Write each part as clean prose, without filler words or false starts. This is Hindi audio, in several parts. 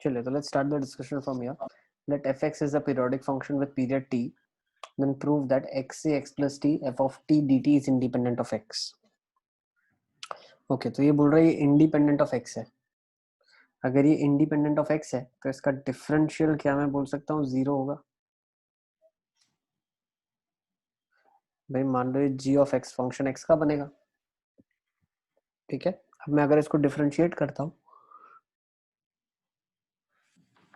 चलिए, तो let's start the discussion from here. Let fx is a periodic function with period t. Then prove that x से x plus t f of t dt is independent of x. Okay, तो ये बोल रहा है ये independent of x है. अगर ये independent of x है तो इसका differential क्या मैं बोल सकता हूँ 0 होगा. भाई मान लो ये g of x function x का बनेगा. ठीक है, अब मैं अगर इसको डिफरेंशिएट करता हूँ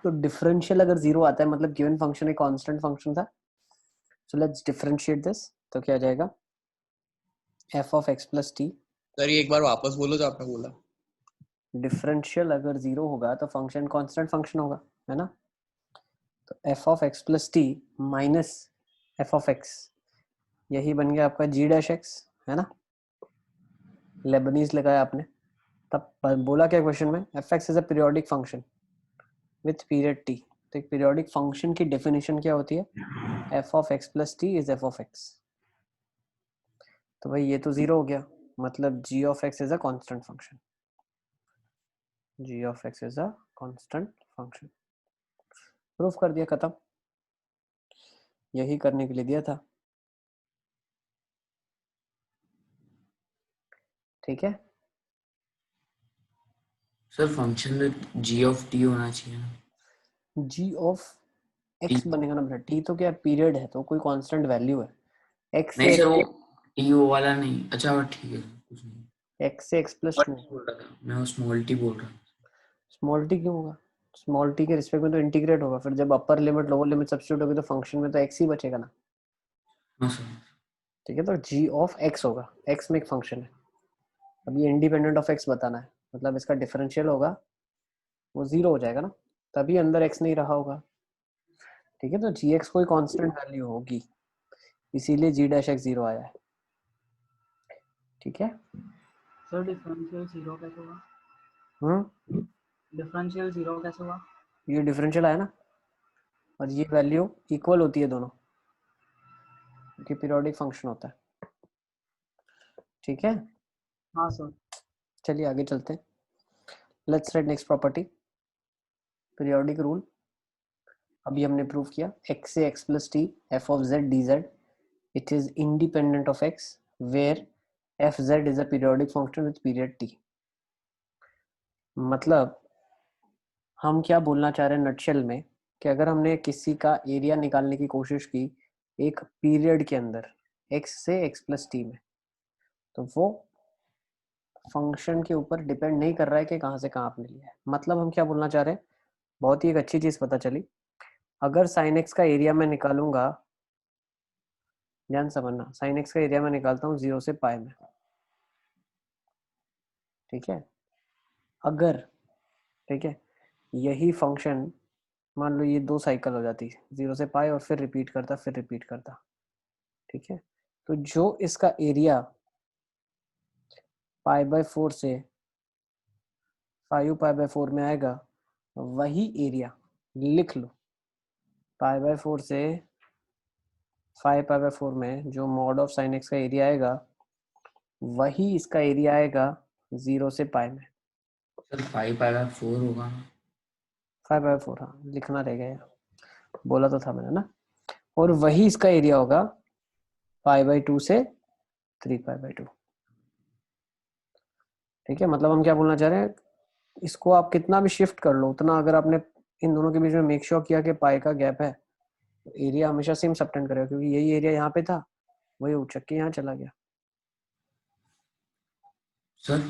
तो डिफरेंशियल अगर 0 आता है मतलब गिवन फंक्शन एक कांस्टेंट फंक्शन था. So let's differentiate this. तो क्या आ जाएगा f of x plus t. Sir ये एक बार वापस बोलो जो आपने बोला. डिफरेंशियल अगर 0 होगा तो फंक्शन कांस्टेंट फंक्शन होगा, है ना. तो f of x plus t minus f of x, यही बन गया आपका g डैश x, है ना. लेबनीज लगाया आपने. तब बोला क्या क्वेश्चन में, fx is a periodic function with period t. तो एक पीरियोडिक फंक्शन की डेफिनेशन क्या होती है, f of x plus t is f of x. तो भाई ये तो 0 हो गया, मतलब g of x is a constant function. g of x is a constant function. Proof कर दिया, खत्म. यही करने के लिए दिया था. ठीक है. सर फंक्शन में g of t होना चाहिए ना. g of x बनेगा ना बेटा. t तो क्या पीरियड है तो कोई कांस्टेंट वैल्यू है. x नहीं से सर वो t वो वाला नहीं. अच्छा वो ठीक है कुछ नहीं. x से x plus 2. बोल रहा था मैं वो स्मॉल t बोल रहा हूँ. स्मॉल t क्यों होगा, स्मॉल t के रिस्पेक्ट में तो इंटीग्रेट होगा. फिर जब upper limit lower limit substitute होगी तो फंक्शन में तो x ही बचेगा ना. हाँ सर. ठीक है, तो g of x होगा. x में एक फंक्शन है. अब ये इंडिपेंडेंट ऑफ x बताना है, मतलब इसका डिफरेंशियल होगा वो 0 हो जाएगा ना, तभी अंदर x नहीं रहा होगा. ठीक है, तो gx कोई कांस्टेंट वैल्यू होगी, इसीलिए g डैश x 0 आया है. ठीक है. सर डिफरेंशियल 0 कैसे हुआ? डिफरेंशियल 0 कैसे हुआ? ये डिफरेंशियल आया ना, और ये वैल्यू इक्वल होती है दोनों, क्योंकि पीरियोडिक फंक्शन होता है. ठीक है. हाँ सर. चलिए आगे चलते हैं. Let's write next property, periodic rule. अभी हमने प्रूव किया x से x plus t f of z dz it is independent of x where fz is a periodic function with period t. मतलब हम क्या बोलना चाह रहे हैं नटशेल में, कि अगर हमने किसी का एरिया निकालने की कोशिश की एक पीरियड के अंदर x से x plus t में, तो वो फंक्शन के ऊपर डिपेंड नहीं कर रहा है कि कहाँ से कहाँ आपने लिया है. मतलब हम क्या बोलना चाह रहे हैं, बहुत ही एक अच्छी चीज पता चली. अगर साइन एक्स का एरिया मैं निकालूंगा, ध्यान समझना, साइन एक्स का एरिया मैं निकालता हूँ 0 से पाई में. ठीक है. अगर ठीक है यही फंक्शन मान लो ये 2 साइकिल हो जाती, 0 से पाई और फिर रिपीट करता फिर रिपीट करता. ठीक है, तो जो इसका एरिया पाई बाय 4 से 5 पाई बाय 4 में आएगा, वही एरिया लिख लो पाई बाय 4 से 5 पाई बाय 4 में जो मॉड ऑफ साइन एक्स का एरिया आएगा वही इसका एरिया आएगा 0 से पाई में. सर 5/4 होगा ना. 5 बाय 4, हाँ लिखना रह गया, बोला तो था मैंने ना. और वही इसका एरिया होगा पाई बाय 2 से 3 पाई बाय 2. ठीक है, मतलब हम क्या बोलना चाह रहे हैं, इसको आप कितना भी शिफ्ट कर लो उतना, अगर आपने इन दोनों के बीच में मेक श्योर किया कि पाई का गैप है, तो एरिया हमेशा सेम सबटेंड करेगा, क्योंकि यही एरिया यहाँ पे था वही उछक के यहाँ चला गया. Sir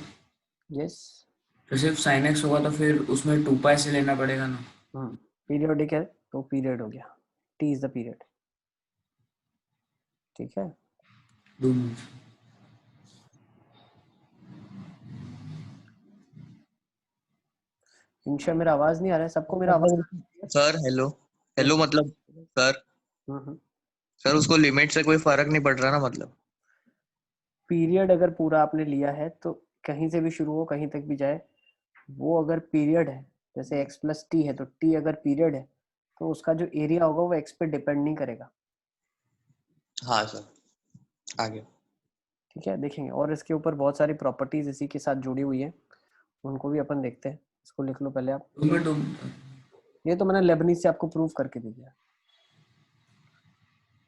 yes. तो सिर्फ sin x होगा तो फिर उसमें 2 से लेना पड़ेगा ना. पीरियोडिक है तो पीरियड हो गया, टी इज द पीरियड. ठीक है. 2 मिनट. इंशा मेरा आवाज नहीं आ रहा है, सबको मेरा आवाज. सर हेलो हेलो मतलब सर सर उसको लिमिट से कोई फर्क नहीं पड़ रहा ना. मतलब पीरियड अगर पूरा आपने लिया है तो कहीं से भी शुरू हो कहीं तक भी जाए, वो अगर पीरियड है, जैसे x प्लस टी है तो t अगर पीरियड है तो उसका जो एरिया होगा वो x पे डिपेंड नहीं करेगा. हाँ सर आगे. ठीक है, देखेंगे. और इसके ऊपर बहुत सारी प्रॉपर्टीज इसी के साथ जुड़ी हुई है, उनको भी अपन देखते हैं. इसको लिख लो पहले आप. 2 मिनट. ये तो मैंने लेबनीज से आपको प्रूव करके दे दिया।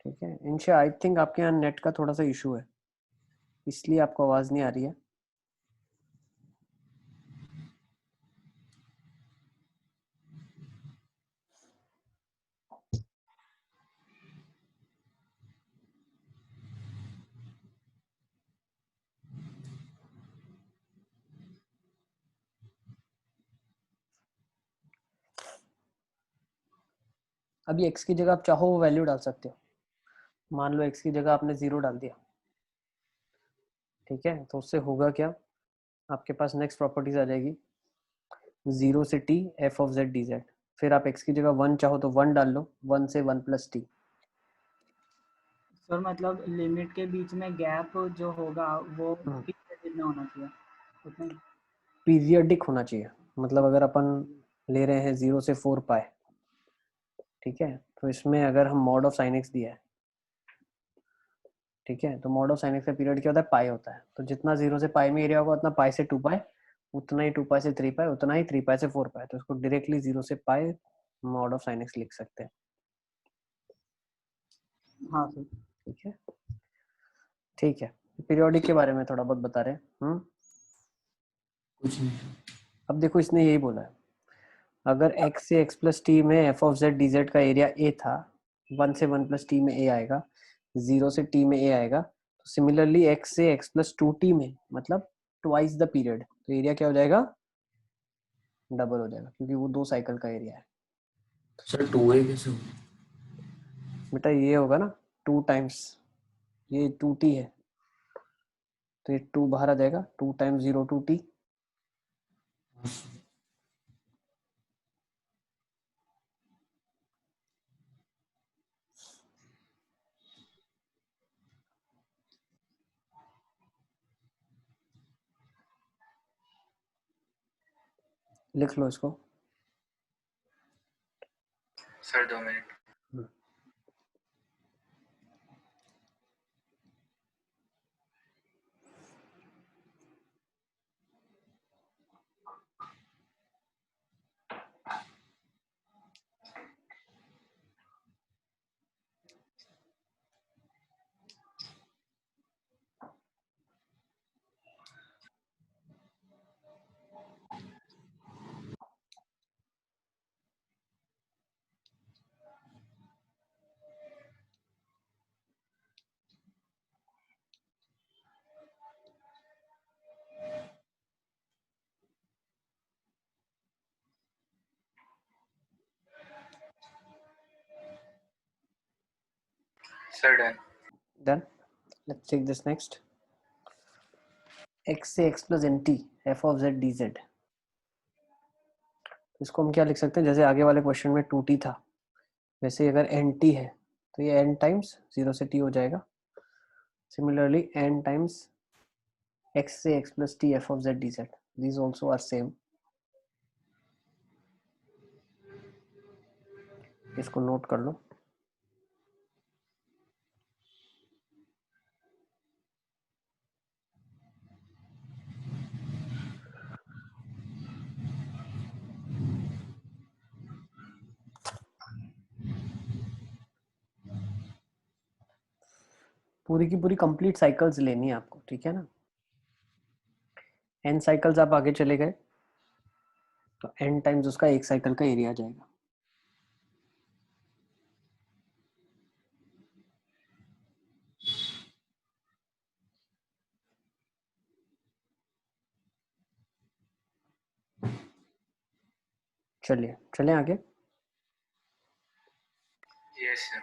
ठीक है इंशा, आई थिंक आपके यहाँ नेट का थोड़ा सा इशू है, इसलिए आपको आवाज नहीं आ रही है। अभी x की जगह आप चाहो वो वैल्यू डाल सकते हो। मान लो x की जगह आपने 0 डाल दिया, ठीक है, तो उससे होगा क्या, आपके पास नेक्स्ट प्रॉपर्टीज आ जाएगी 0 से t f of z dz। फिर आप x की जगह 1 चाहो तो 1 डाल लो, 1 से 1 प्लस t। सर मतलब लिमिट के बीच में गैप जो होगा वो कितना होना चाहिए उतना ही? पीरियडिक होना चाहिए, मतलब अगर अपन ले रहे हैं 0 से 4 पाए, ठीक है, तो इसमें अगर हम मॉड ऑफ साइन एक्स दिया है, ठीक है, तो मॉड ऑफ साइन एक्स का पीरियड क्या होता है, पाई होता है। तो जितना 0 से पाई में एरिया होगा उतना पाई से 2 पाई, उतना ही 2 पाई से 3 पाई, उतना ही 3 पाई से 4 पाई। तो इसको डायरेक्टली 0 से पाई मॉड ऑफ साइन एक्स लिख सकते हैं। हाँ सर। ठीक है, ठीक है, पीरियोडिक के बारे में थोड़ा बहुत बता रहे हैं। कुछ नहीं। अब देखो इसने यही बोला है, अगर x से x प्लस टी में f ऑफ z dz का एरिया a था, 1 से 1 प्लस टी में a आएगा, 0 से t में a आएगा, तो सिमिलरली x से x प्लस 2t में मतलब ट्वाइस द पीरियड, तो एरिया क्या हो जाएगा, डबल हो जाएगा, क्योंकि वो 2 साइकिल का एरिया है। सर 2a कैसे होगा? बेटा ये होगा ना 2 टाइम्स, ये 2t है, तो ये 2 बाहर आ जाएगा, 2 टाइम्स 0 2t। लिख लो इसको। सर 2 मिनट। Sir done. Done, let's take this next. x से x plus nt f of z dz, इसको हम क्या लिख सकते हैं, जैसे आगे वाले क्वेश्चन में 2t था, वैसे अगर nt है तो ये n टाइम्स 0 से t हो जाएगा। सिमिलरली n टाइम्स x से x plus t f of z dz, these also are same। इसको नोट कर लो। पूरी की पूरी कंप्लीट साइकिल्स लेनी है आपको, ठीक है ना। n साइकिल्स आप आगे चले गए तो n टाइम्स उसका एक साइकिल का एरिया आ जाएगा। चलिए चलें आगे। Yes sir.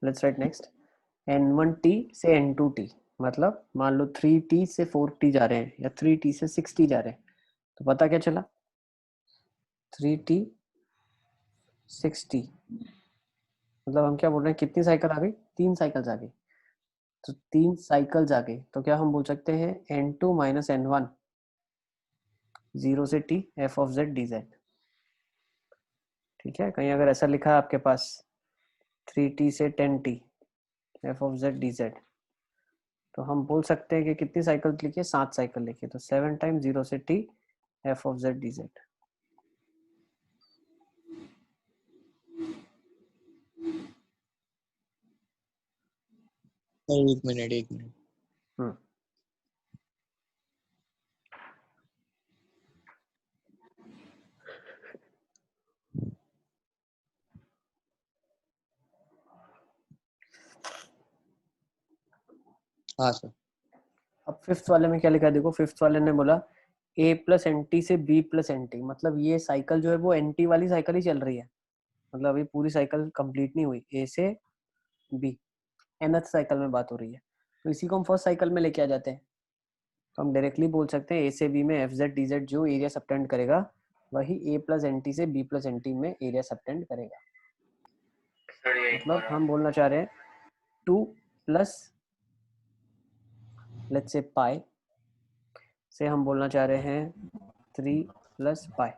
Let's write next, n1t से n2t, मतलब मान लो 3t से 4t जा रहे हैं या 3t से 6t जा रहे हैं, तो पता क्या चला, 3t 6t, मतलब हम क्या बोल रहे हैं, कितनी साइकिल आ गई, 3 साइकिल्स आ गई। तो 3 साइकिल्स आ गई तो क्या हम बोल सकते हैं, n2 माइनस n1 0 से t f of z dz। ठीक है, कहीं अगर ऐसा लिखा है आपके पास 3t से 10t f of z dz, तो हम बोल सकते हैं कि कितनी साइकिल लिखिए, 7 साइकिल लिखिए, तो 7 टाइम्स 0 से t f of z dz। एक मिनट एक मिनट। हम्म हाँ सर। अब फिफ्थ वाले में क्या लिखा है देखो, फिफ्थ वाले ने बोला a प्लस एन टी से b प्लस एन टी, मतलब ये साइकिल जो है वो एन टी वाली साइकिल ही चल रही है, मतलब अभी पूरी साइकिल कंप्लीट नहीं हुई, a से b, nth साइकिल में बात हो रही है। तो इसी को हम फर्स्ट साइकिल में लेके आ जाते हैं, तो हम डायरेक्टली बोल सकते हैं a से b में एफ जेड डी जेड जो एरिया सबटेंड करेगा वही a प्लस एन टी से b प्लस एन टी में एरिया सबटेंड करेगा। मतलब हम बोलना चाह रहे हैं 2 प्लस लेट्स से पाई से हम बोलना चाह रहे हैं 3 प्लस पाई,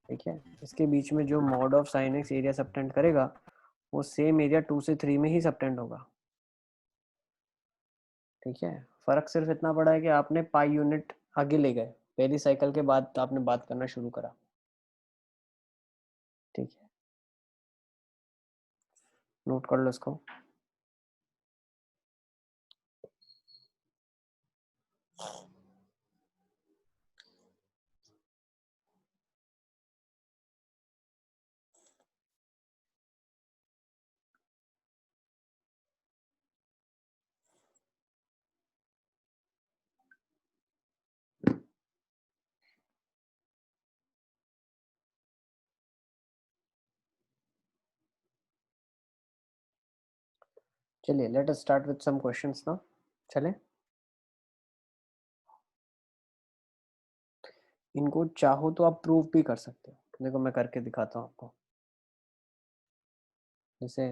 ठीक है। इसके बीच में जो mod of sine x area subtend करेगा वो सेम एरिया 2 से 3 में ही सबटेंड होगा, ठीक है। फर्क सिर्फ इतना पड़ा है कि आपने पाई यूनिट आगे ले गए, पहली साइकिल के बाद आपने बात करना शुरू करा, ठीक है। नोट कर लो इसको। चलिए let us start with some questions ना, चले। इनको चाहो तो आप प्रूव भी कर सकते हो, देखो मैं करके दिखाता हूँ आपको। जैसे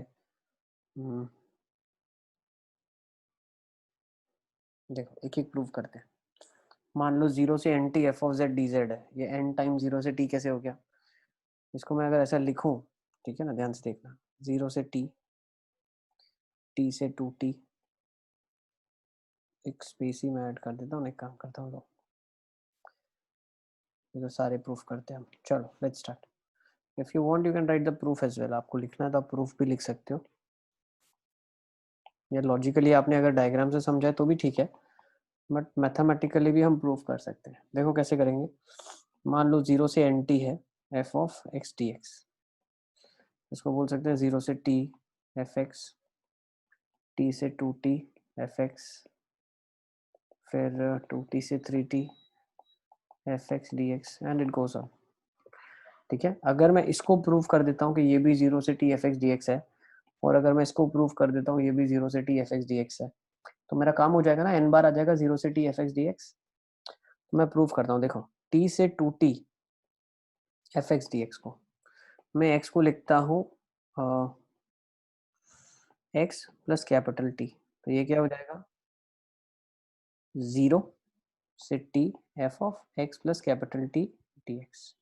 देखो एक एक प्रूव करते हैं। मान लो 0 से N T F of Z D Z है, ये एन टाइम 0 से टी कैसे हो गया, इसको मैं अगर ऐसा लिखूं, ठीक है ना, ध्यान से देखना, 0 से टी, टी से 2t, एक स्पेस ही मैं ऐड कर देता हूँ, एक काम करता हूँ, ये तो सारे प्रूफ करते हैं हम। चलो let's start. If you want you can write the proof as well, आपको लिखना है तो आप प्रूफ भी लिख सकते हो, या लॉजिकली आपने अगर डायग्राम से समझा है तो भी ठीक है, बट मैथमेटिकली भी हम प्रूफ कर सकते हैं। देखो कैसे करेंगे। मान लो 0 से एन टी है F of X D X, इसको बोल सकते हैं 0 से टी एफ एक्स, टी से 2t एफ एक्स, फिर 2t से 3t F X D x and it goes on, ठीक है। अगर मैं इसको प्रूव कर देता हूँ कि ये भी 0 से T F X D x है, और अगर मैं इसको प्रूव कर देता हूँ ये भी 0 से T F X D x है, तो मेरा काम हो जाएगा ना, n बार आ जाएगा 0 से T F X D x. तो मैं प्रूव करता हूँ, देखो t से 2t F X D x को मैं x को लिखता हूँ x प्लस कैपिटल टी, तो ये क्या हो जाएगा 0 से t F of x plus capital T D x.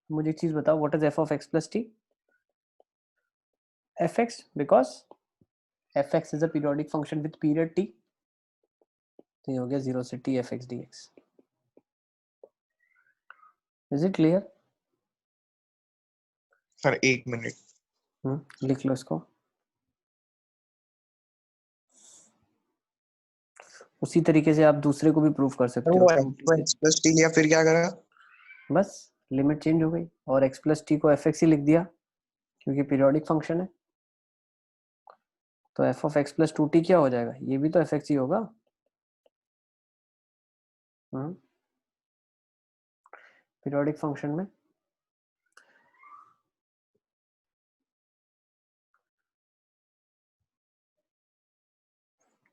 मुझे एक चीज बताओ, what is F of x plus T? F x, because F x is a periodic function with period t, तो ये हो गया 0 से t F X D x. Is it clear? Sir एक मिनट। लिख लो इसको। उसी तरीके से आप दूसरे को भी प्रूव कर सकते हो। वो एक्स प्लस टी लिया फिर क्या करा? बस लिमिट चेंज हो गई और x प्लस टी को एफ एक्स ही लिख दिया, क्योंकि पीरियोडिक फंक्शन है। तो F of X plus two T क्या हो जाएगा, ये भी तो एफ एक्स ही होगा। पीरियोडिक फंक्शन में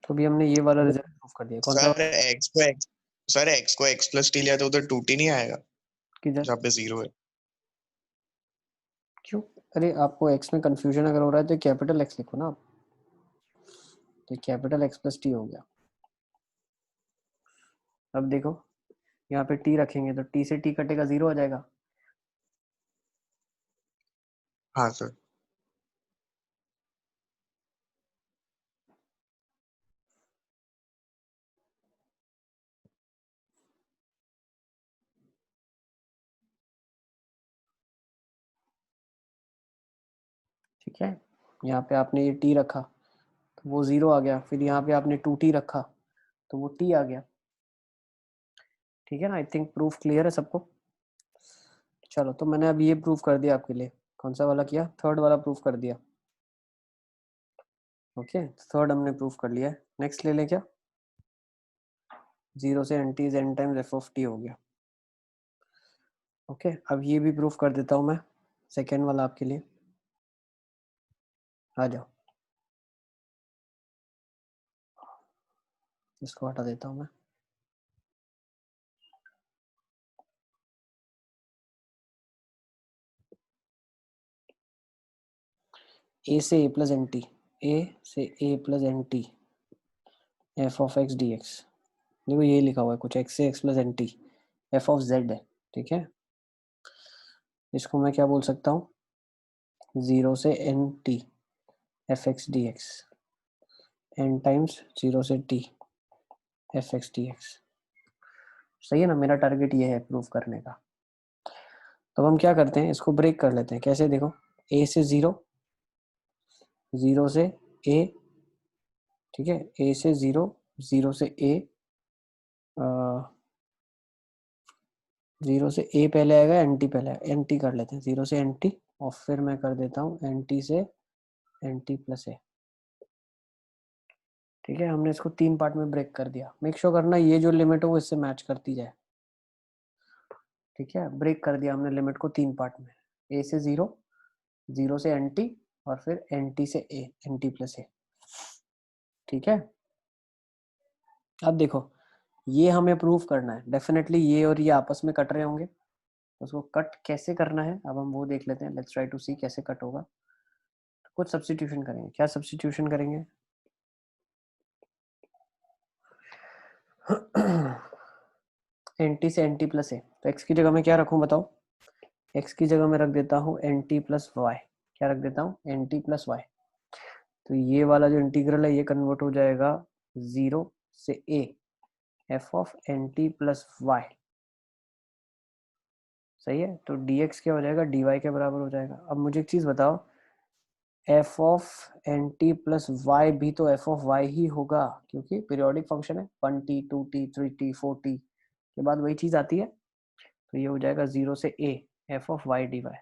तो भी हमने ये वाला रिजल्ट प्रूव कर दिया। कौन सा? सर एक्स को एक्स प्लस टी लिया तो उधर 2t नहीं आएगा किधर? जहाँ पे 0 है। क्यों? अरे आपको x में कंफ्यूजन अगर हो रहा है तो कैपिटल x लिखो ना आप, तो कैपिटल x प्लस टी हो गया। अब देखो यहाँ पे t रखेंगे तो t से t कटेगा 0 आ जाएगा। हाँ सर। ठीक है, यहाँ पे आपने ये t रखा वो 0 आ गया, फिर यहाँ पे आपने 2t रखा तो वो t आ गया। ठीक है ना, आई थिंक प्रूफ क्लियर है सबको। चलो, तो मैंने अब ये प्रूफ कर दिया आपके लिए। कौन सा वाला किया? थर्ड वाला प्रूफ कर दिया। ओके, थर्ड हमने प्रूफ कर लिया है। नेक्स्ट ले लें क्या? 0 से n t is n times f of t हो गया। ओके, अब ये भी प्रूफ कर देता हूँ मैं, सेकेंड वाला आपके लिए। आ जाओ, इसको हटा देता हूँ मैं। a से a plus N T, a से a plus N T F of X D X. देखो ये लिखा हुआ है कुछ, x से x plus N T F of z है। ठीक है, इसको मैं क्या बोल सकता हूँ? 0 से n t F X D x, n times 0 से t F X D x. सही है ना, मेरा टारगेट ये है प्रूफ करने का। तो हम क्या करते हैं, इसको ब्रेक कर लेते हैं। कैसे? देखो, a से 0, 0 से a, ठीक है, a से 0, 0 से a, 0 से a पहले आएगा, एन टी पहले आएगा। एन टी कर लेते हैं, 0 से एन टी, और फिर मैं कर देता हूँ एन टी से एन टी प्लस ए। ठीक है, हमने इसको 3 पार्ट में ब्रेक कर दिया। मेक श्योर करना ये जो लिमिट हो वो इससे मैच करती जाए। ठीक है, ब्रेक कर दिया हमने लिमिट को 3 पार्ट में, a से 0, 0 से एन टी, और फिर एन टी से ए, एन टी प्लस ए। ठीक है, अब देखो ये हमें प्रूफ करना है। डेफिनेटली ये और ये आपस में कट रहे होंगे, तो उसको कट कैसे करना है अब हम वो देख लेते हैं। लेट्स ट्राई टू सी कैसे कट होगा। तो कुछ सब्स्टिट्यूशन करेंगे। क्या सब्स्टिट्यूशन करेंगे? एन टी से एन टी प्लस ए, तो x की जगह मैं क्या रखूं बताओ? x की जगह मैं रख देता हूँ एन टी प्लस वाई। क्या रख देता हूँ? N T plus Y. तो ये वाला जो इंटीग्रल है ये कन्वर्ट हो जाएगा 0 से a F of N T plus Y. सही है, तो dx क्या हो जाएगा? dy के बराबर हो जाएगा। अब मुझे एक चीज बताओ, F of N T plus Y भी तो एफ ऑफ वाई ही होगा, क्योंकि पीरियोडिक फंक्शन है। 1t 2t 3t 4t के बाद वही चीज आती है। तो ये हो जाएगा 0 से a F of Y D Y.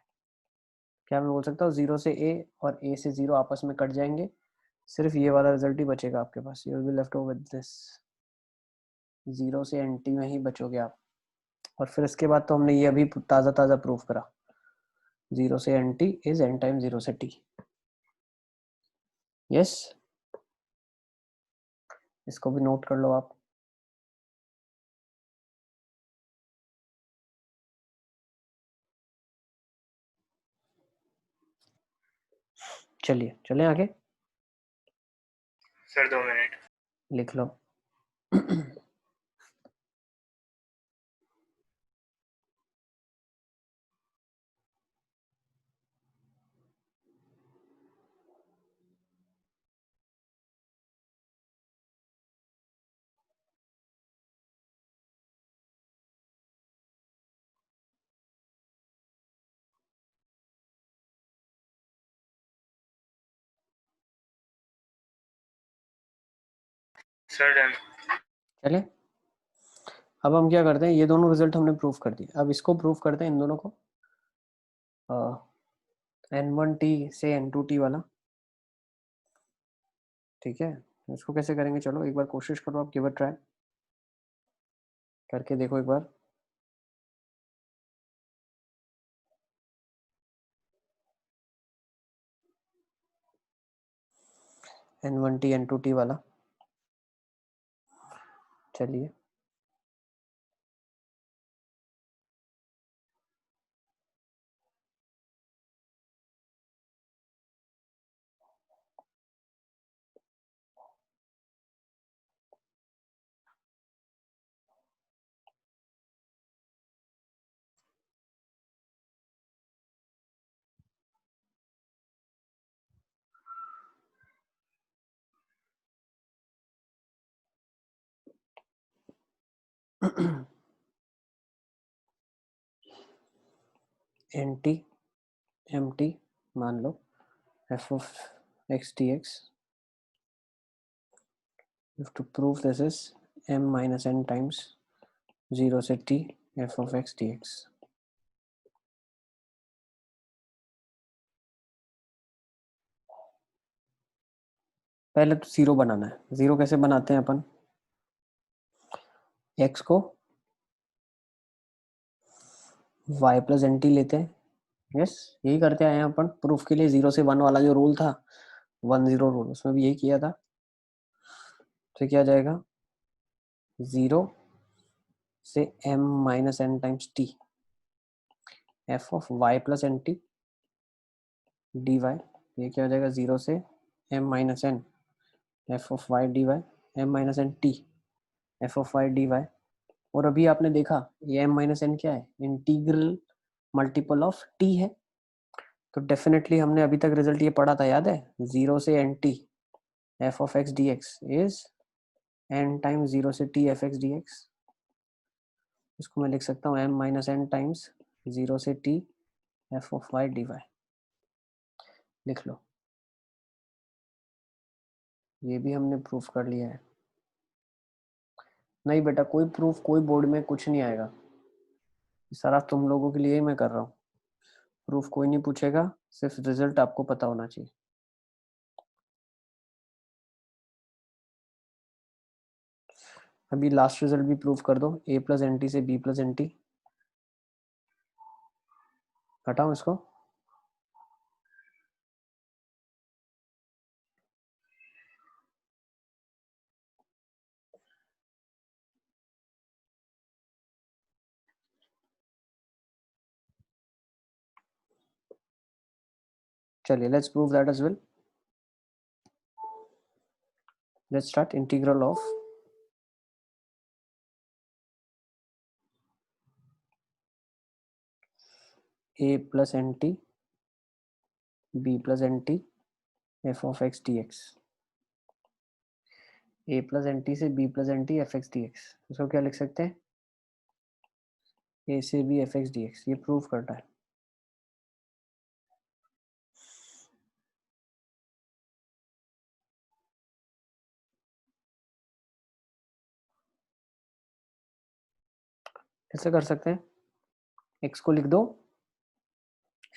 क्या मैं बोल सकता हूँ? 0 से a और a से 0 आपस में कट जाएंगे, सिर्फ ये वाला रिजल्ट ही बचेगा आपके पास। You will be left over with this, 0 से एन टी में ही बचोगे आप। और फिर इसके बाद तो हमने ये अभी ताज़ा ताज़ा प्रूफ करा, 0 से N T is N time 0 से t। यस, इसको भी नोट कर लो आप। चलिए चलें आगे। सर 2 मिनट लिख लो। Sir done. चले, अब हम क्या करते हैं, ये दोनों रिजल्ट हमने प्रूफ कर दिए। अब इसको प्रूफ करते हैं, इन दोनों को, n1t से n2t वाला। ठीक है, इसको कैसे करेंगे? चलो एक बार कोशिश करो आप, गिव अ ट्राई करके देखो एक बार। n1t n2t वाला, चलिए। एन टी एम टी मान लो, F of X T X You have to prove this is m minus n times 0 से t f of x dx. पहले तो जीरो बनाना है. जीरो कैसे बनाते हैं अपन? x को y प्लस एन टी लेते हैं. यस, यही करते आए हैं अपन प्रूफ के लिए. 0 से 1 वाला जो रूल था, 1-0 रूल, उसमें भी यही किया था. तो क्या जाएगा? 0 से m minus N times T f of y plus N T D Y. ये क्या हो जाएगा? 0 से m minus N f of y D Y, m minus N T f of y D Y. और अभी आपने देखा ये m माइनस एन क्या है? इंटीग्रल मल्टीपल ऑफ t है. तो डेफिनेटली हमने अभी तक रिजल्ट ये पढ़ा था, याद है? 0 से N T f of x dx is n times 0 से t f x dx. इसको मैं लिख सकता हूँ m माइनस एन टाइम्स 0 से t f of y dy. लिख लो. ये भी हमने प्रूफ कर लिया है. नहीं बेटा, कोई प्रूफ कोई बोर्ड में कुछ नहीं आएगा. सारा तुम लोगों के लिए ही मैं कर रहा हूँ. प्रूफ कोई नहीं पूछेगा, सिर्फ रिजल्ट आपको पता होना चाहिए. अभी लास्ट रिजल्ट भी प्रूफ कर दो. a प्लस एन टी से b प्लस एन टी. हटाओ इसको. चलिए, let's prove that as well. Let's start. Integral of a plus N T b plus N T f of x dx. a plus N T से b plus N T F X D X. इसको क्या लिख सकते हैं? a से b F X D X. ये प्रूव करना है. कैसे कर सकते हैं? x को लिख दो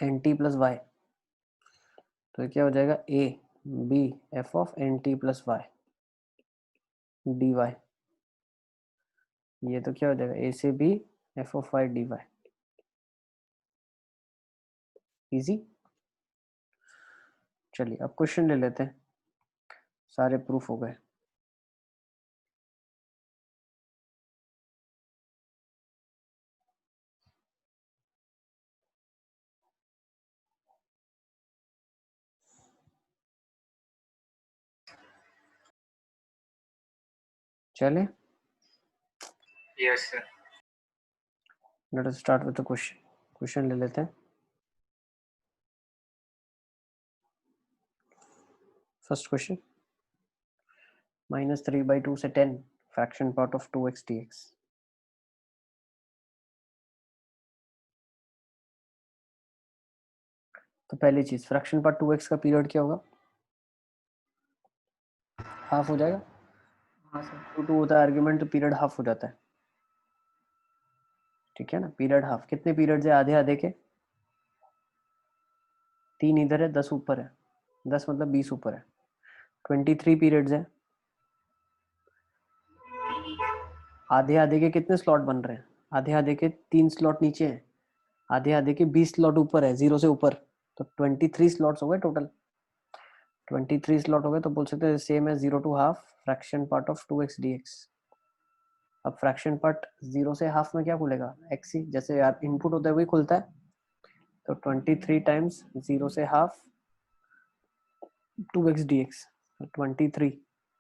एन टी प्लस वाई. तो क्या हो जाएगा? a b f of N T plus Y D Y. ये तो क्या हो जाएगा? a से b f of y D Y. Easy. चलिए अब क्वेश्चन ले लेते हैं. सारे प्रूफ हो गए. चले, Yes, sir. Late us start with the question. Question ले लेते हैं. फर्स्ट क्वेश्चन, -3/2 से 10 fraction part of 2x dx. तो पहली चीज, फ्रैक्शन पार्ट 2x का पीरियड क्या होगा? हाफ हो जाएगा. हाँ सर. 2 होता है आर्ग्यूमेंट, तो पीरियड हाफ हो जाता है. ठीक है ना? Period half. कितने पीरियड्स है आधे आधे के? 3 इधर है, 10 ऊपर है. 10 मतलब 20 ऊपर है. 23 पीरियड्स है. आधे आधे के कितने स्लॉट बन रहे हैं? आधे आधे के 3 स्लॉट नीचे हैं. आधे आधे के 20 स्लॉट ऊपर है, 0 से ऊपर. तो 23 स्लॉट्स हो गए टोटल. 23 स्लॉट हो गए, तो बोल सकते हैं सेम है 0 to half fraction part of 2x dx. अब फ्रैक्शन पार्ट 0 से हाफ में क्या खुलेगा? x ही. जैसे यार इनपुट होता है वही खुलता है. तो 23 टाइम्स 0 से हाफ 2x dx. 23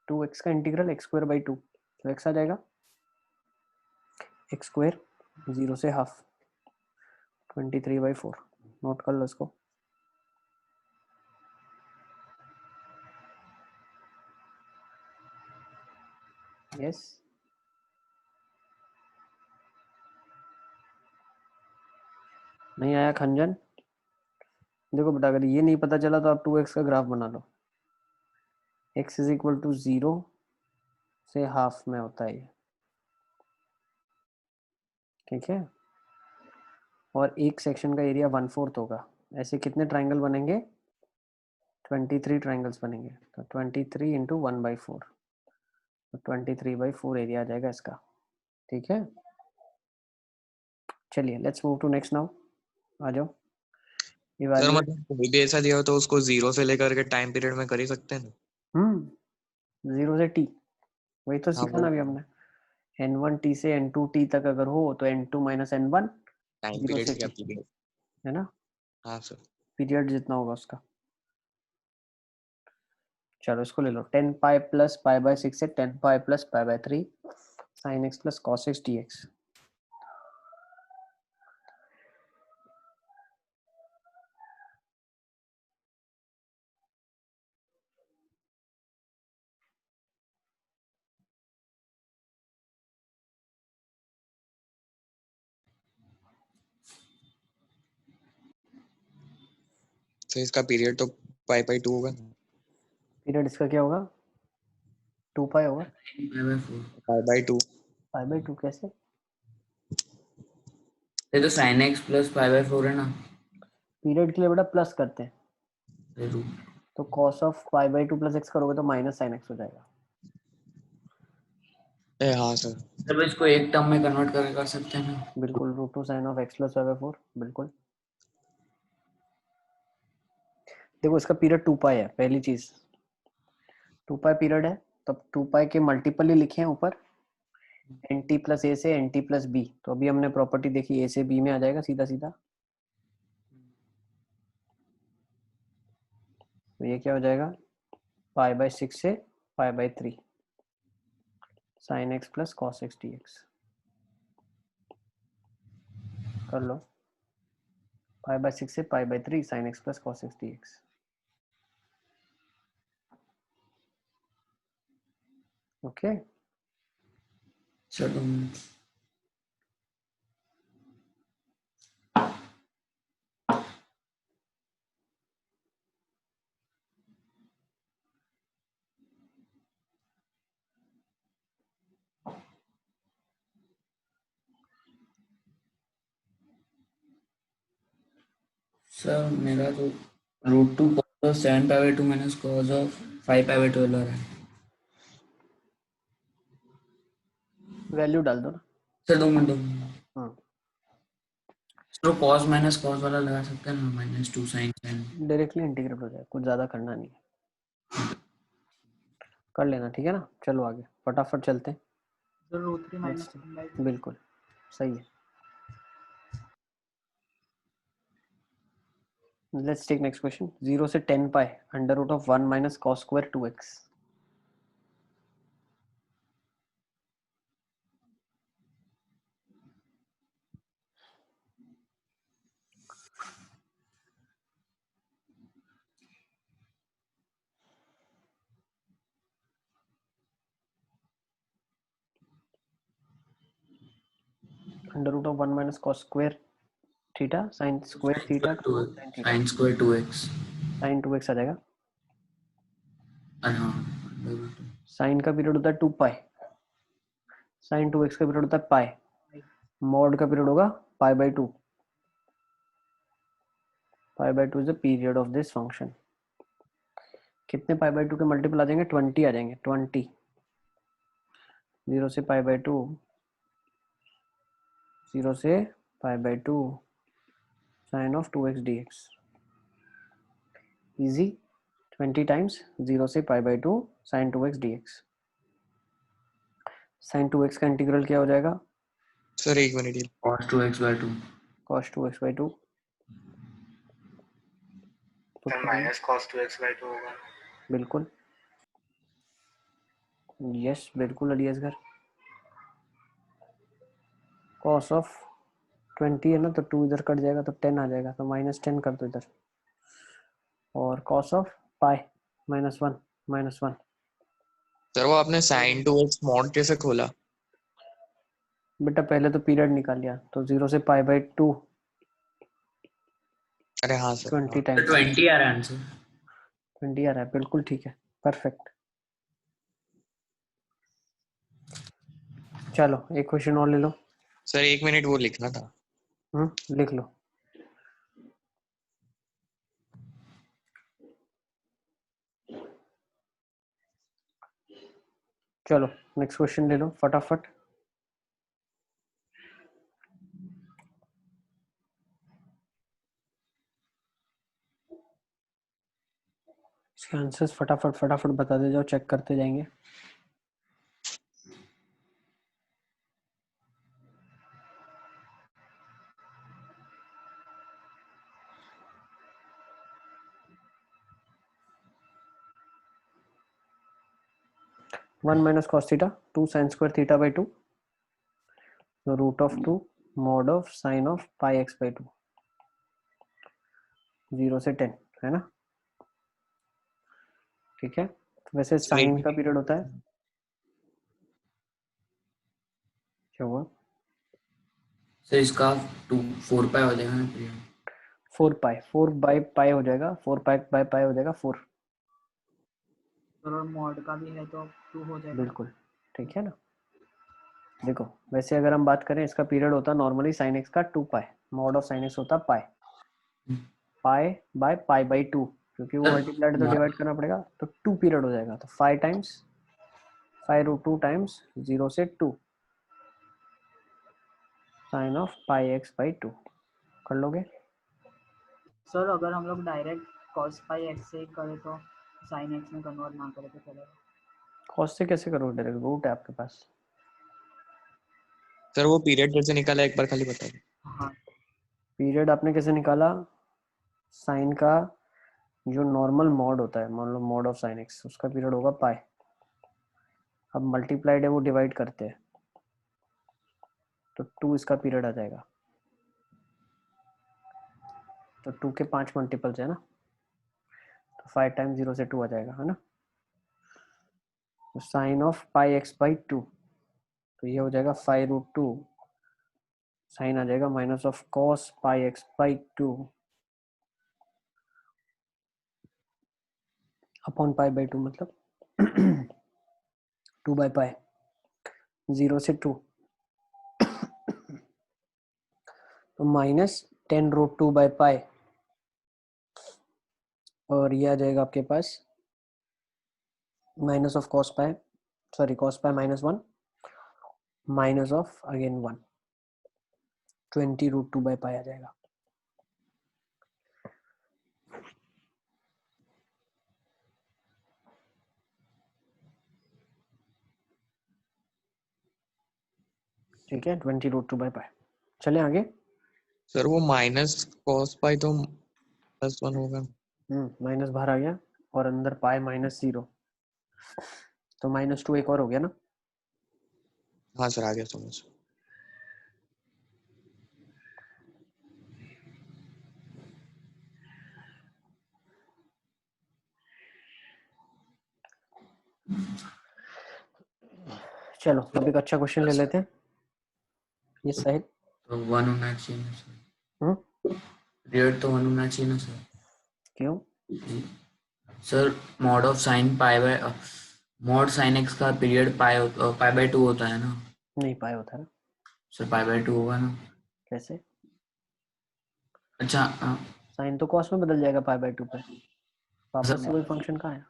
2x का इंटीग्रल x स्क्वायर बाई 2. तो x आ जाएगा x स्क्वायर 0 से हाफ 23/4. नोट कर लो इसको. यस. नहीं आया खंजन? देखो बेटा, अगर ये नहीं पता चला तो आप 2x का ग्राफ बना लो. x इज इक्वल टू 0 से हाफ में होता है ये, ठीक है। और एक सेक्शन का एरिया 1/4 होगा। ऐसे कितने ट्राइंगल बनेंगे? 23 ट्राइंगल्स बनेंगे। तो 23 इंटू 1/4, तो 23/4 एरिया आ जाएगा इसका, ठीक है। चलिए let's move to next now. आ जाओ। Sir evaluate. मतलब कोई भी ऐसा दिया हो तो उसको 0 से लेकर के टाइम पीरियड में कर ही सकते हैं ना। 0 से t, वही तो हाँ सीखा वो ना अभी हमने। n1 t से n2 t तक अगर हो तो n2 minus n1, time 0 period से क्या t, पीरियड। है ना, हाँ सर। पीरियड जितना होगा उसका। चलो इसको ले लो, 10 पाई प्लस पाई बाय 6 से 10 pi plus pi by 3 sine x plus cos x D x. तो इसका पीरियड तो पाई/2 होगा। पीरियड इसका क्या होगा? 2 पाई होगा। पाई/2। पाई बाय 2 कैसे? ये तो sin x प्लस पाई/4 है ना। पीरियड के लिए बेटा प्लस करते हैं, ये रूट। तो cos of pi by 2 plus x करोगे तो माइनस साइन एक्स हो जाएगा। हाँ सर। जब इसको एक टर्म में कन्वर्ट करके कर सकते हैं ना। बिल्कुल, root 2 sine of X plus pi by 4, बिल्कुल। देखो इसका पीरियड 2 पाई है, पहली चीज 2 पाई पीरियड है, तब 2 पाई के मल्टीपल ही लिखे हैं ऊपर, एन टी प्लस ए से एन टी प्लस बी। तो अभी हमने प्रॉपर्टी देखी, ए से बी में आ जाएगा सीधा सीधा। तो ये क्या हो जाएगा? पाई बाय 6 से pi by 3 sine x plus cos x D x. कर लो, पाई बाय 6 से pi by 3 sine x plus cos x D x. Okay. चलो सर मेरा तो √2 cos of 7 pi minus cos of 5 pi आ रहा है। वैल्यू डाल दो ना। Sir 2 minute. हाँ, तो cos माइनस cos वाला लगा सकते हैं ना, -2 sin sin। डायरेक्टली इंटीग्रेट हो जाए, कुछ ज्यादा करना नहीं है, कर लेना, ठीक है ना। चलो आगे फटाफट चलते हैं। So √3 minus next, 1/2. बिल्कुल सही है। Let's take next question. 0 से 10 pi under root of 1 minus cos square 2x। Under root of 1 minus cos square theta sine square theta sine theta sin square 2x। Sine 2x आ जाएगा। अरे हाँ। साइन का पीरियड होता है 2 पाई, साइन 2x का पीरियड होता है पाई, मॉड का पीरियड होगा पाई by 2। Pi by 2 is the period of this function. कितने पाई बाय 2 के मल्टीपल आ जाएंगे? 20 आ जाएंगे, 20। 0 से पाई बाय 2, 0 से pi by 2 sine of 2x dx। Easy. 20 times 0 से pi by 2 sine 2x dx। Sine 2x का इंटीग्रल क्या हो जाएगा? सर एक मिनट ये cos 2x/2। cos 2x by 2। Sir minus cos 2x/2 होगा। बिल्कुल, यस बिल्कुल अलियास घर। cos ऑफ 20 है ना, तो 2 इधर कट जाएगा तो 10 आ जाएगा, तो -10 कर दो इधर। और cos ऑफ पाई -1 -1। सर वो आपने sin 2x मॉड कैसे खोला। बेटा पहले तो पीरियड निकाल लिया, तो 0 से पाई बाय 2 अरे हाँ सर 20 हाँ। तो टाइम्स 20 आ रहा है आंसर। 20 आ रहा है, बिल्कुल ठीक है, परफेक्ट। चलो एक क्वेश्चन और ले लो। सर 1 मिनट वो लिखना था। लिख लो। चलो नेक्स्ट क्वेश्चन ले लो फटाफट। इसके आंसर्स फटाफट फटाफट बता दे जाओ, चेक करते जाएंगे। One minus cos theta 2 sign square theta by 2 √2 mod of sine of pi X by 2 0 से 10 है ना। ठीक है, तो वैसे साइन का पीरियड होता है क्या हुआ सर इसका 4 पाई हो जाएगा ना पीरियड। 4 पाई 4 बाई पाई हो जाएगा, 4 पाई बाई पाई हो जाएगा 4। और मॉड का भी है तो 2 हो जाएगा। बिल्कुल ठीक है ना। देखो वैसे अगर हम बात करें इसका पीरियड होता है नॉर्मली साइन एक्स का 2 पाई, मॉड ऑफ साइन एक्स होता पाई, पाई बाय पाई बाई 2, क्योंकि वो मल्टीप्लाइड तो डिवाइड करना पड़ेगा, तो 2 पीरियड हो जाएगा। तो 5 टाइम्स 5√2 टाइम्स 0 से 2 sine of pi X by 2 कर लोगे। सर अगर हम लोग डायरेक्ट cos पाई एक्स से करें तो sin एक्स में कन्वर्ट ना करें तो चलेगा? कॉस से कैसे करोगे, डायरेक्ट रूट है आपके पास। सर वो पीरियड कैसे निकाला एक बार खाली बता दो। हाँ पीरियड आपने कैसे निकाला, साइन का जो नॉर्मल मॉड होता है, मान लो मॉड ऑफ साइन एक्स, उसका पीरियड होगा पाई। अब मल्टीप्लाइड है वो डिवाइड करते हैं, तो 2 इसका पीरियड आ जाएगा। तो 2 के 5 मल्टीपल्स है ना, तो 5 टाइम्स 0 से 2 आ जाएगा, है ना। तो sine of pi X by 2, तो ये हो जाएगा 5√2, साइन आ जाएगा minus of cos pi X by 2 upon pi by 2, मतलब 2 बाई पाई 0 से 2, तो माइनस 10√2 बाई पाई, और ये आ जाएगा आपके पास minus of cos pi, sorry cos pi -1 minus of again 1 20√2 by pi आ जाएगा। ठीक है 20√2 बाई पाई। चले आगे। सर वो माइनस कॉस पाई तो +1 होगा। माइनस बाहर आ गया और अंदर पाई -0, तो -2 एक और हो गया ना। हाँ सर आ गया समझ। चलो अब एक अच्छा क्वेश्चन ले लेते हैं। ये साहिल तो 1 होना चाहिए ना सर। हम्म पीरियड तो 1 होना चाहिए ना सर। क्यों sir mod of sine pi by mod sine x का पीरियड पाई बाय 2 होता है ना। नहीं पाई होता है ना, सर पाई बाय 2 होगा ना। कैसे। अच्छा साइन तो कॉस में बदल जाएगा पाई बाई 2 पे, वापस से सर वही फंक्शन कहाँ है।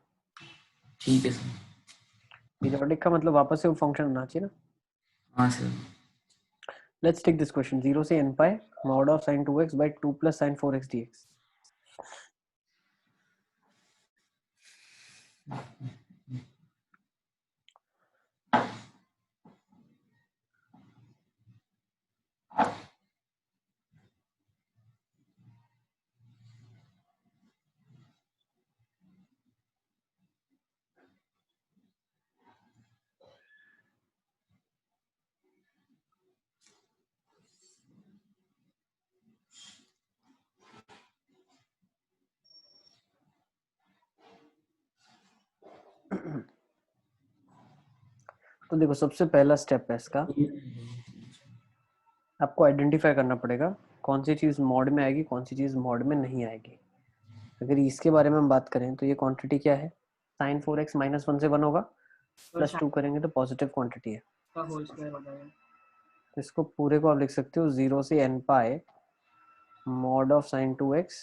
ठीक है सर। पीरियोडिक का मतलब वापस से वो फंक्शन होना चाहिए ना। हाँ sir. Let's take this question 0 से n pi mod of sin 2x by 2 plus sin 4x dx। तो देखो सबसे पहला स्टेप है इसका, आपको आइडेंटिफाई करना पड़ेगा कौन सी चीज मॉड में आएगी, कौन सी चीज मॉड में नहीं आएगी। अगर इसके बारे में हम बात करें तो ये क्वांटिटी क्या है, sin 4x -1 से 1 होगा, तो +2 करेंगे तो पॉजिटिव क्वांटिटी है। का होल स्क्वायर हो जाएगा। तो इसको पूरे को आप लिख सकते हो 0 से n pi mod of sine 2x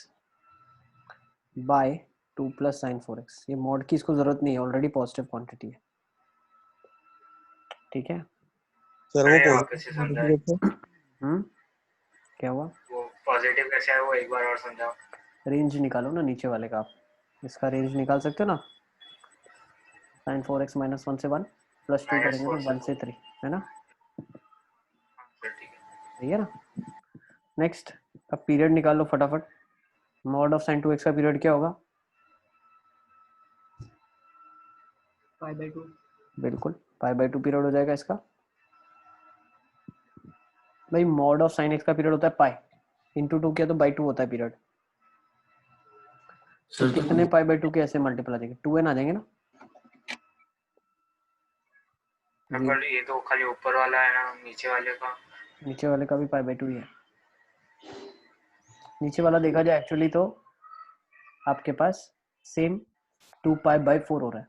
by 2 plus sine 4x। ये मॉड की इसको जरूरत नहीं है, ऑलरेडी पॉजिटिव क्वांटिटी है। ठीक है सर अरे वो वापस से समझाए, क्या हुआ? वो पॉजिटिव कैसे है वो एक बार और समझाओ। रेंज निकालो ना नीचे वाले का, आप इसका रेंज निकाल सकते हो ना। साइन 4x माइनस 1 से 1 प्लस 2 करेंगे तो 1 से 3 है ना, सर ठीक है। सही है ना। नेक्स्ट अब पीरियड निकाल लो फटाफट। मॉड ऑफ साइन 2x का पीरियड क्या होगा? π/2। बिल्कुल π/2 पीरियड हो जाएगा इसका। भाई मॉड ऑफ साइन x का पीरियड होता है पाई इंटू 2 किया तो बाई 2 होता है पीरियड। तो सर कितने π/2 के ऐसे मल्टीपल आ जाएंगे? 2n आ जाएंगे ना। पर ये तो खाली ऊपर वाला है ना, नीचे वाले का नीचे वाले का भी π/2 ही है। नीचे वाला देखा जाए एक्चुअली तो आपके पास सेम 2π/4 हो रहा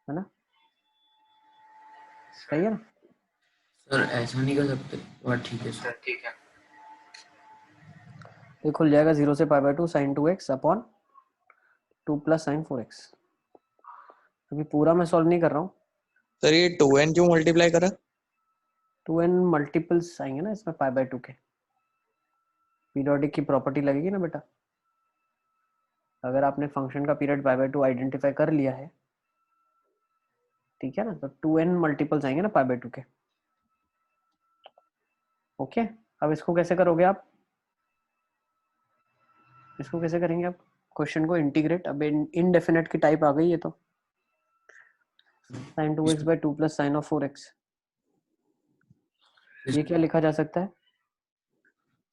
है ना, सही है ना। सर ऐसा नहीं कर सकते, और ठीक है सर। सर ठीक है। ये खुल जाएगा 0 से π/2 sign 2x upon 2 plus sine 4x। अभी पूरा मैं सॉल्व नहीं कर रहा हूँ। सर ये 2n क्यों मल्टीप्लाई करा? 2n मल्टीपल्स आएंगे ना इसमें π/2 के। पीरियोडिक की प्रॉपर्टी लगेगी ना बेटा। अगर आपने फंक्शन का पीरियड π/2 आइडेंटिफाई कर लिया है, ठीक है ना, तो 2n मल्टीपल्स आएंगे ना π/2 के। ओके अब इसको कैसे करोगे आप? इसको कैसे करेंगे आप? क्वेश्चन को इंटीग्रेट। अब इनडेफिनेट की टाइप आ गई है तो sin 2x by 2 plus sine of 4x। ये क्या लिखा जा सकता है?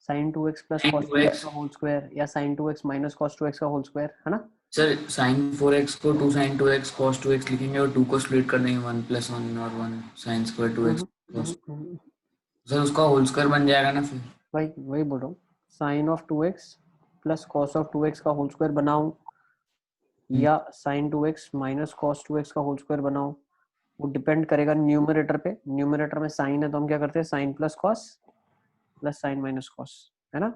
sin 2x plus sin cos 2x 2x का होल स्क्वायर या sin 2x minus cos 2x का होल स्क्वायर, है ना। सर sin 4x को 2 sin 2x cos 2x लिखेंगे और 2 को स्प्लिट कर देंगे 1 प्लस 1 और 1 sin square 2x cos। Sir उसका होल स्क्वायर बन जाएगा ना फिर। वही बोल रहा हूँ, sine of 2x plus cos of 2x का होल स्क्वायर बनाऊं या sign 2x minus cos 2x का होल स्क्वायर बनाऊं, वो डिपेंड करेगा न्यूमरेटर पे। न्यूमरेटर में साइन है तो हम क्या करते हैं, sine plus cos plus sine minus cos, है ना।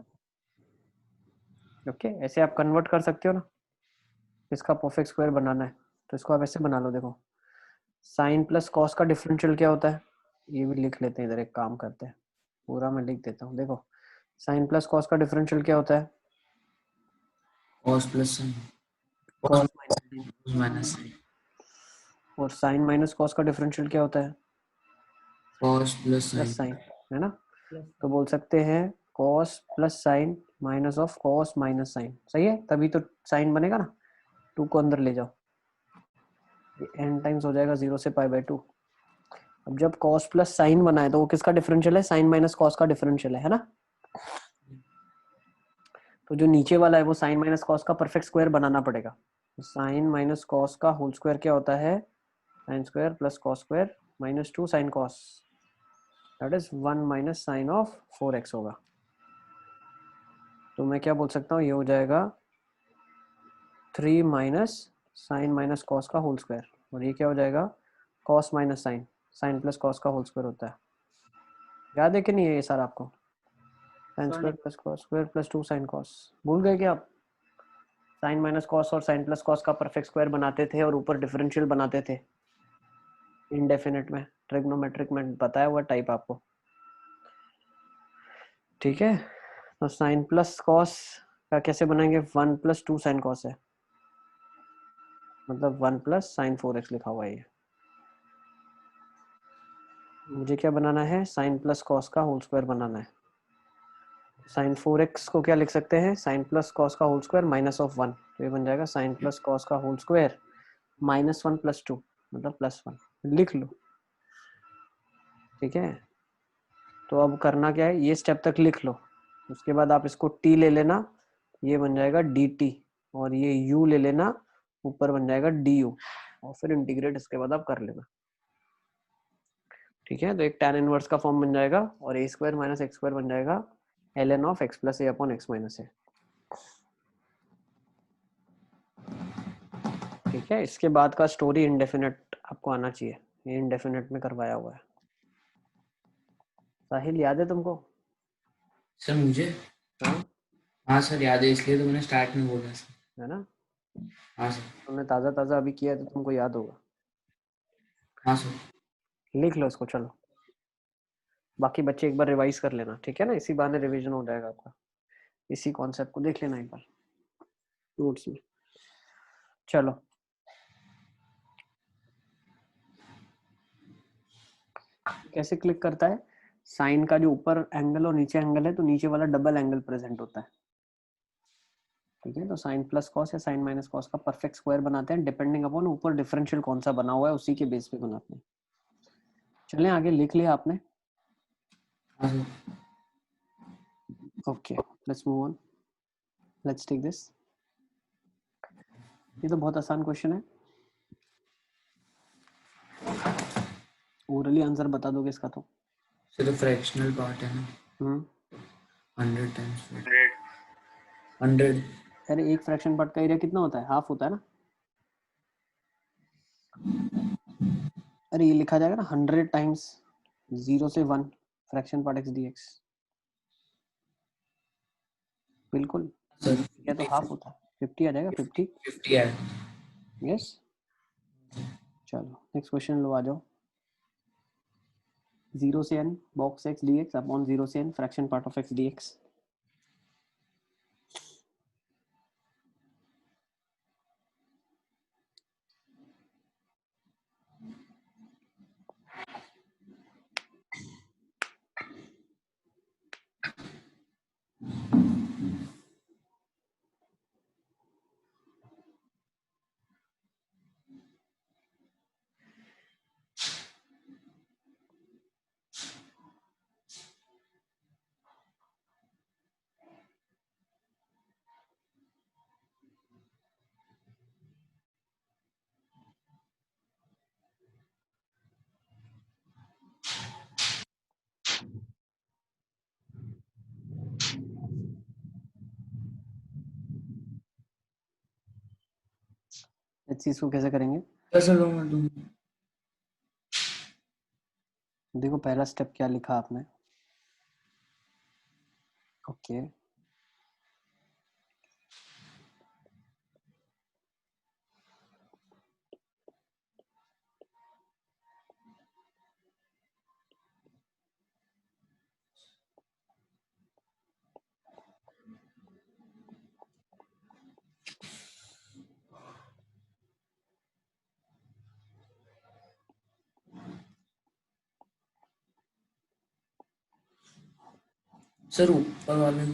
ओके ऐसे आप कन्वर्ट कर सकते हो ना। इसका परफेक्ट स्क्वायर बनाना है तो इसको आप ऐसे बना लो। देखो साइन प्लस कॉस का डिफरेंशियल क्या होता है, ये भी लिख लेते हैं इधर, एक काम करते हैं, पूरा मैं लिख देता हूँ। देखो साइन प्लस कॉस का डिफरेंशियल क्या होता है? cos plus sin cos minus sin और साइन माइनस कॉस का डिफरेंशियल क्या होता है? cos plus sin। Plus sine, है ना। प्लस तो बोल सकते हैं cos plus sine minus of cos minus sine, सही है, तभी तो साइन बनेगा ना। 2 को अंदर ले जाओ, ये n टाइम्स हो जाएगा 0 से π/2। अब जब cos प्लस साइन बना है तो वो किसका डिफरेंशियल है? साइन माइनस कॉस का डिफरेंशियल है ना। तो जो नीचे वाला है वो साइन माइनस कॉस का परफेक्ट स्क्वायर बनाना पड़ेगा। साइन माइनस कॉस का होल स्क्वायर क्या होता है? Sine square plus cos square minus 2 sine cos, that is 1 minus sine of 4x होगा। तो मैं क्या बोल सकता हूँ, ये हो जाएगा 3 माइनस साइन माइनस कॉस का होल स्क्वायर, और ये क्या हो जाएगा, cos minus sine, sine plus cos का होल स्क्वायर होता है। याद है कि नहीं है ये सारा आपको? Sign square plus cos square plus 2 sine cos, भूल गए क्या आप? साइन माइनस कॉस और साइन प्लस कॉस का परफेक्ट स्क्वायर बनाते थे और ऊपर डिफरेंशियल बनाते थे इनडेफिनेट में, ट्रिग्नोमेट्रिक में बताया हुआ टाइप आपको, ठीक है। तो साइन प्लस कॉस का कैसे बनाएंगे? 1 प्लस 2 साइन कॉस है, मतलब 1 प्लस साइन 4x लिखा हुआ है ये। मुझे क्या बनाना है? साइन प्लस कॉस का होल स्क्वायर बनाना है। साइन 4x को क्या लिख सकते हैं? साइन प्लस कॉस का होल स्क्वायर माइनस ऑफ 1, तो ये बन जाएगा साइन प्लस कॉस का होल स्क्वायर माइनस 1 प्लस 2 मतलब प्लस 1, लिख लो, ठीक है। तो अब करना क्या है, ये स्टेप तक लिख लो, उसके बाद आप इसको t ले लेना, ये बन जाएगा dt, और ये u ले लेना, ऊपर बन जाएगा du, और फिर इंटीग्रेट इसके बाद आप कर लेना, ठीक है। तो एक tan इनवर्स का फॉर्म बन जाएगा और a square minus x square बन जाएगा ln of x plus a upon x minus a, ठीक है। इसके बाद का स्टोरी इनडेफिनेट आपको आना चाहिए, ये इनडेफिनेट में करवाया हुआ है। साहिल याद है तुमको? सर मुझे हाँ हाँ सर याद है, इसलिए तो मैंने स्टार्ट में बोला सर। है ना, हाँ सर। तुमने ताज़ा ताज़ा अभी किया है तो तुमको याद होगा। हाँ सर। लिख लो इसको, चलो बाकी बच्चे एक बार रिवाइज कर लेना, ठीक है ना, इसी बहाने रिवीजन हो जाएगा आपका। इसी कॉन्सेप्ट को देख लेना एक बार नोट्स में। चलो कैसे क्लिक करता है, साइन का जो ऊपर एंगल और नीचे एंगल है तो नीचे वाला डबल एंगल प्रेजेंट होता है, ठीक है। तो साइन प्लस कॉस या साइन माइनस कॉस का परफेक्ट स्क्वायर बनाते हैं, डिपेंडिंग अपॉन ऊपर डिफरेंशियल कौन सा बना हुआ है उसी के बेस पे बनाते हैं। चलें आगे, लिख लिया आपने? हाँ सर। Okay let's move on, let's take this. ये तो बहुत आसान क्वेश्चन है, ओरली आंसर बता दोगे इसका तो। सर फ्रैक्शनल पार्ट है ना, 100 टाइम्स 100। अरे एक फ्रैक्शन पार्ट का एरिया कितना होता है, हाफ होता है ना। अरे ये लिखा जाएगा ना 100 टाइम्स 0 से 1 फ्रैक्शन पार्ट x dx, बिल्कुल सर या तो हाफ होता है, 50 आ जाएगा, 50। 50 है। यस चलो नेक्स्ट क्वेश्चन लो, आ जाओ। 0 से n box x dx upon 0 से n fraction part of x dx। इस चीज को कैसे करेंगे, सर देखो पहला स्टेप क्या लिखा आपने। ओके सर ऊपर वाले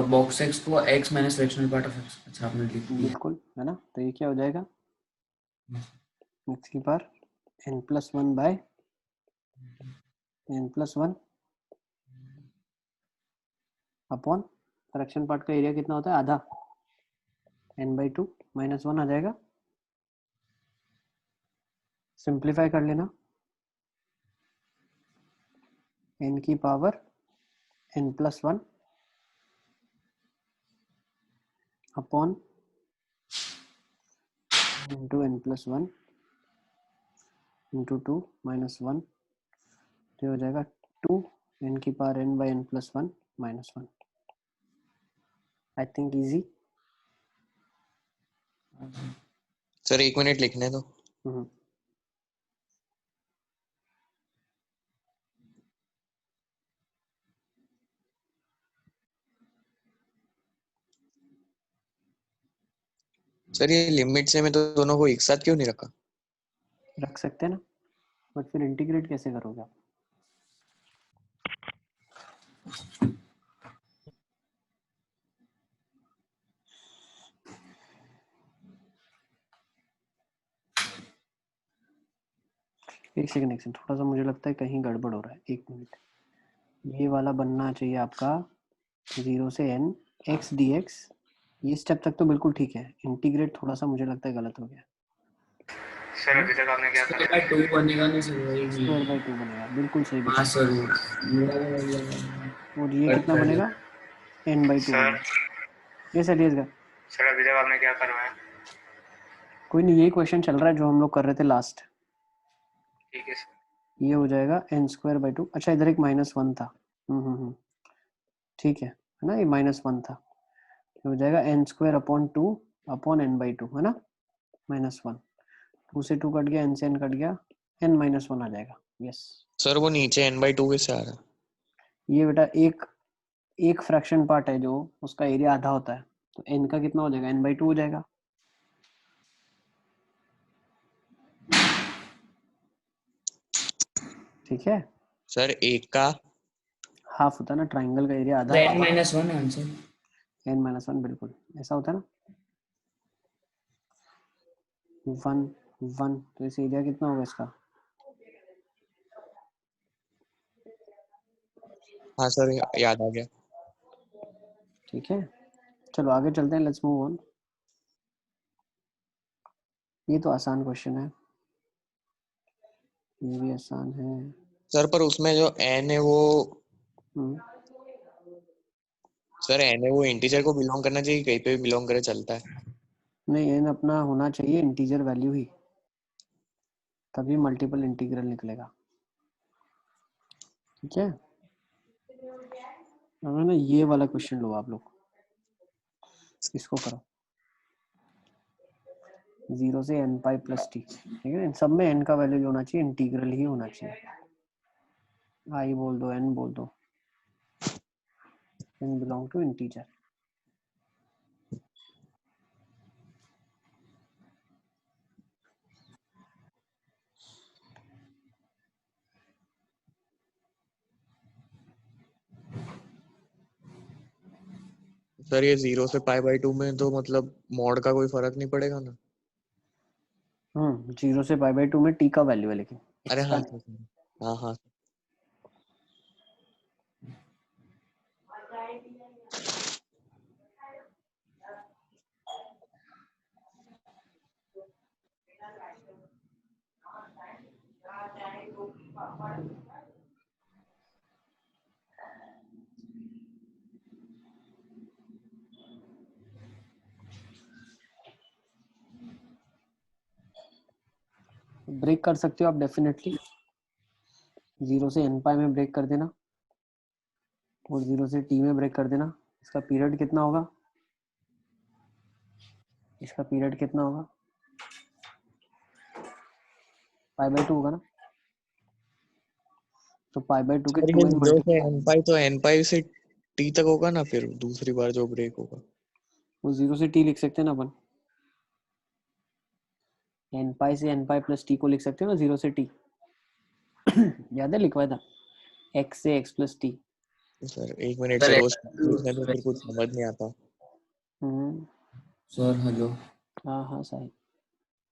बॉक्स एक्स को x minus fractional part of x, अच्छा आपने लिख दिया। बिल्कुल है ना, तो ये क्या हो जाएगा, x की power n+1 by n+1 upon fraction part का एरिया कितना होता है, आधा, n/2 -1 आ जाएगा। सिंप्लीफाई कर लेना, n की power n+1 upon into n+1 into 2 -1, तो हो जाएगा 2 n की power n/n+1 -1। I think easy. Sir 1 minute लिखने दो। सर ये लिमिट से में तो दोनों को एक साथ क्यों नहीं रखा? रख सकते हैं ना, बट फिर इंटीग्रेट कैसे करोगे आप? एक सेकंड थोड़ा सा मुझे लगता है कहीं गड़बड़ हो रहा है, 1 मिनट। ये वाला बनना चाहिए आपका 0 से n x dx, ये स्टेप तक तो बिल्कुल ठीक है, इंटीग्रेट थोड़ा सा मुझे लगता है गलत हो गया। सर अभी तक आपने क्या करा? 2 बनेगा नहीं सर, वही स्क्वायर/2 बनेगा, बिल्कुल सही हाँ बच्चे। सर और ये कितना बनेगा, n/2 सर बनेगा। ये सर ये सर अभी तक आपने क्या करवाया? कोई नहीं, यही क्वेश्चन चल रहा है जो हम लोग कर रहे थे लास्ट। ठीक है सर। ये हो जाएगा n²/2। अच्छा इधर एक -1 था। ठीक है ना, ये -1 था, ये हो जाएगा n²/2 अपॉन n/2 है ना, -1। 2 से 2 कट गया, n से n कट गया, n-1 आ जाएगा। यस सर वो नीचे n/2 कैसे आ रहा है? ये बेटा एक फ्रैक्शन पार्ट है जो उसका एरिया आधा होता है, तो n का कितना हो जाएगा, n/2 हो जाएगा। ठीक है, सर एक का हाफ होता है ना, ट्राइंगल का एरिया आधा, n-1 आंसर। n-1 बिल्कुल ऐसा होता है ना, 1 1, तो इस एरिया कितना होगा इसका, हाँ सर याद आ गया। ठीक है। चलो आगे चलते हैं, लेट्स मूव ऑन। ये तो आसान क्वेश्चन है, ये भी आसान है। सर पर उसमें जो n है वो हम्म, सर n है वो इंटीजर को बिलोंग करना चाहिए, कहीं पे भी बिलोंग करे चलता है। नहीं n अपना होना चाहिए इंटीजर वैल्यू ही, तभी मल्टीपल इंटीग्रल निकलेगा। ठीक है, अब है ना ये वाला क्वेश्चन लो आप लोग, इसको करो। 0 से n पाई प्लस टी, ठीक है, इन सब में n का वैल्यू जो होना चाहिए इंटीग्रल ही होना चाहिए। i बोल दो, n बोल दो, n belong to integer. Sir ये 0 से π/2 में तो मतलब मॉड का कोई फर्क नहीं पड़ेगा ना? 0 से π/2 में t का वैल्यू है, लेकिन अरे x का हाँ नहीं। सर, हाँ हाँ। ब्रेक कर सकते हो आप डेफिनेटली, 0 से n पाई में ब्रेक कर देना और 0 से t में ब्रेक कर देना। इसका पीरियड कितना होगा, इसका पीरियड कितना होगा, π/2 होगा ना, तो π/2 के सर ये 2n 0 से मल्टीप्लाई, n तो n से t तक होगा ना, फिर दूसरी बार जो ब्रेक होगा वो 0 से t लिख सकते हैं ना अपन, n पाई से n पाई प्लस t को लिख सकते हो ना 0 से t। याद है लिखवाया था, x से x प्लस t। सर। एक मिनट सर सर, वो पूछने में फिर कुछ समझ नहीं आता। सर हेलो हाँ हाँ साहिब।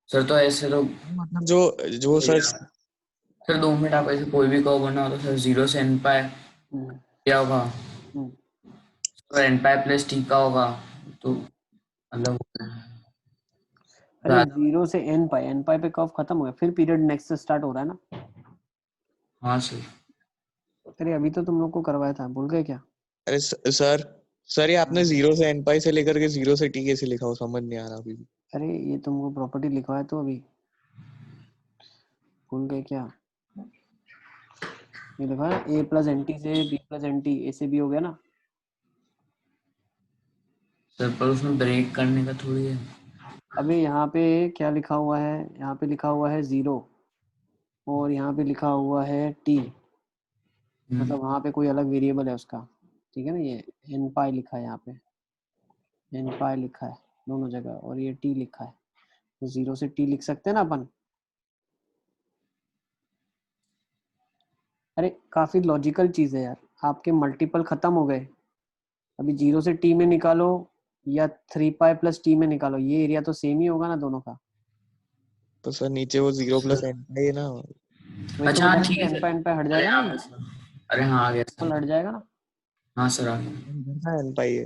सर, तो ऐसे तो मतलब जो जो सर सर 2 मिनट आप ऐसे कोई भी कहो बना तो सर 0 से n पाए हम्म, क्या होगा, हम्म। तो n पाए प्लस t का होगा, तो मतलब अरे 0 से n पाई पे कर्व खत्म हो गया, फिर पीरियड नेक्स्ट से स्टार्ट हो रहा है ना। हाँ सर। अरे अभी तो तुम लोग को करवाया था, भूल गए क्या। अरे सर ये आपने 0 से n से लेकर के 0 से t कैसे लिखा, हो समझ नहीं आ रहा अभी भी। अरे ये तुमको प्रॉपर्टी लिखवाया तो अभी, भूल गए क्या। ये लिखा ना a प्लस एन टी से b प्लस एन टी, ए से b हो गया ना। सर पर उसमें ब्रेक करने का थोड़ी है। अभी यहाँ पे क्या लिखा हुआ है, यहाँ पे लिखा हुआ है 0 और यहाँ पे लिखा हुआ है t, मतलब वहाँ पे कोई अलग वेरिएबल है उसका, ठीक है ना। ये n पाई लिखा है, यहाँ पे n पाई लिखा है दोनों जगह, और ये t लिखा है, तो 0 से t लिख सकते हैं ना अपन। अरे काफी लॉजिकल चीज है यार, आपके मल्टीपल खत्म हो गए, अभी 0 से t में निकालो या 3 पाई प्लस t में निकालो, ये एरिया तो सेम ही होगा ना दोनों का। तो सर नीचे वो 0 + n है ना। वही तो अच्छा बता हाँ रहा ठीक हूँ, है n सर। पे हट अरे जाएगा ना, हाँ ये सर, अरे हाँ आ गया फल सर। हट जाएगा ना। हाँ सर आ गया। इधर का n है।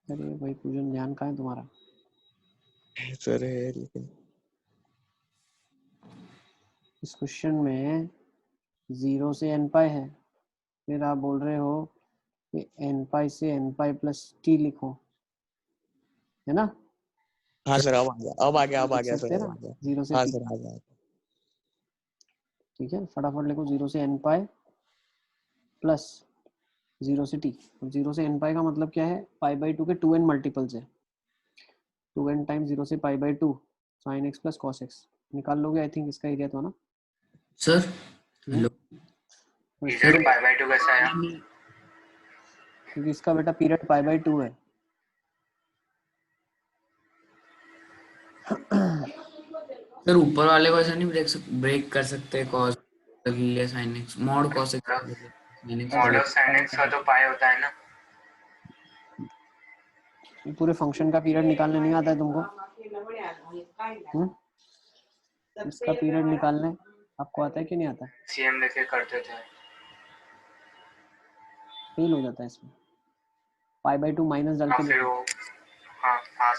अरे भाई पूजन ध्यान कहाँ है तुम्हारा। सर है लेकिन इस क्वेश्चन में 0 से n पाई है, फिर आप बोल रहे हो कि n पाई से n पाई प्लस t लिखो, है ना। हाँ सर अब आ गया लिख सर, सकते हैं अब ना आ गया। 0 से हाँ t। सर आ गया। ठीक है, फटाफट लिखो 0 से n पाई प्लस 0 से t। 0 से n पाई का मतलब क्या है, पाई बाई 2 के 2n मल्टीपल्स है, 2n टाइम्स 0 से पाई by 2 sin x plus cos x निकाल लोगे। आई थिंक इसका एरिया तो ना सर हेलो इधर पाई बाय 2 कैसा आया? क्योंकि इसका बेटा पीरियड पाई बाई 2 है। सर ऊपर वाले को ऐसा नहीं ब्रेक कर सकते, cos ले sin x mod cos x sin x mod of sin x का तो पाई होता है ना। पूरे फंक्शन का पीरियड निकालने नहीं आता है तुमको? इसका पीरियड निकालने आपको आता है कि नहीं आता है? सीएम लेके करते थे। फेल हो जाता है इसमें, पाई बाई 2 माइनस डाल हाँ के फिर लिखो, वो हाँ हाँ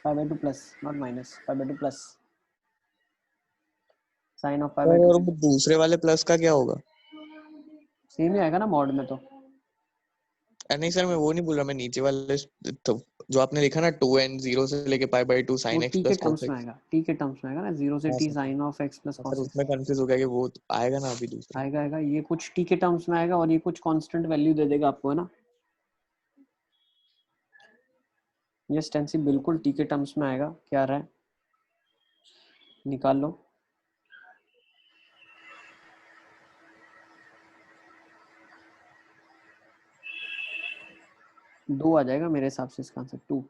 पाई by 2 plus not minus, pi by 2 plus sine of pi by 2 और वो दूसरे वाले प्लस का क्या होगा? सेम ही आएगा ना मॉड में तो। नहीं सर, मैं वो नहीं बोल रहा, मैं नीचे वाले तो जो आपने लिखा ना 2n 0 से लेके पाई बाई 2 वो sin x t के प्लस टर्म्स cos में x। आएगा, t के टर्म्स में आएगा ना, 0 से हाँ t sir, sine of x plus sir cos x उसमें कंफ्यूज हो गया कि वो आएगा ना अभी दूसरा। आएगा। आएगा ये कुछ t के टर्म्स में आएगा और ये कुछ कांस्टेंट वैल्यू दे देगा आपको, है ना। ये स्टेंसिल बिल्कुल t के टर्म्स में आएगा। क्या आ रहा है, निकाल लो। दो आ जाएगा मेरे हिसाब से इसका आंसर, 2।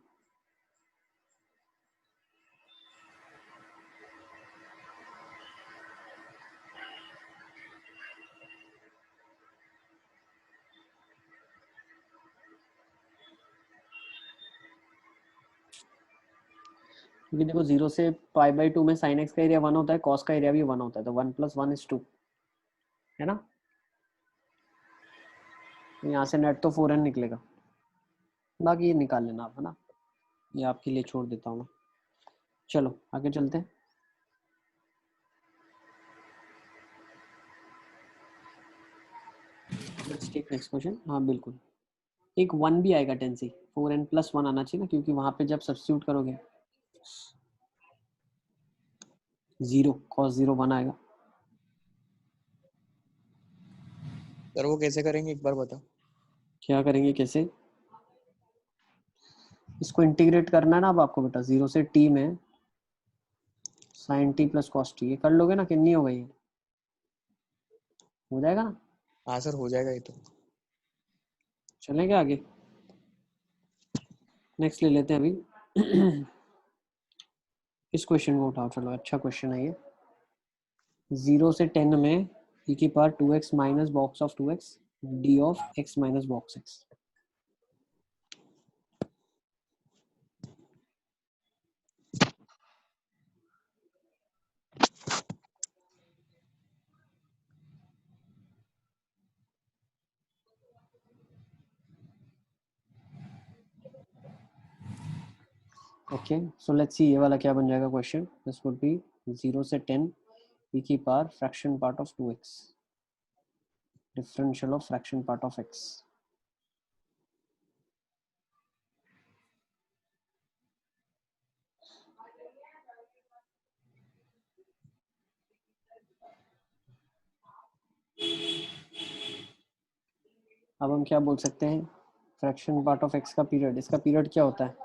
क्योंकि देखो 0 से पाई बाई 2 में साइन एक्स का एरिया 1 होता है, कॉस का एरिया भी 1 होता है, तो 1 + 1 = 2, है ना। तो यहाँ से नेट तो 4n निकलेगा, बाकी ये निकाल लेना आप, है ना। ये आपके लिए छोड़ देता हूँ मैं। चलो आगे चलते हैं। Let's take next question. हाँ बिल्कुल, एक 1 भी आएगा, 10 से 4n + 1 आना चाहिए ना, क्योंकि वहां पे जब सब्स्टिट्यूट करोगे 0 cos 0 1 आएगा। सर वो कैसे करेंगे एक बार बताओ। क्या करेंगे कैसे, इसको इंटीग्रेट करना है ना अब आपको बेटा, 0 से t में sin t + cos t, ये कर लोगे ना, कितनी हो गई है, हो जाएगा ना। हाँ सर हो जाएगा ये तो। चलेंगे आगे, नेक्स्ट ले लेते हैं अभी। इस क्वेश्चन को उठाओ, चलो अच्छा क्वेश्चन है ये। 0 से 10 में e⁻² 2x minus box of 2x d of x minus box x। Okay so let's see ये वाला क्या बन जाएगा क्वेश्चन। दिस वुड बी 0 से 10 e⁻² fraction part of 2x differential of fraction part of x। अब हम क्या बोल सकते हैं, फ्रैक्शन पार्ट ऑफ x का पीरियड, इसका पीरियड क्या होता है,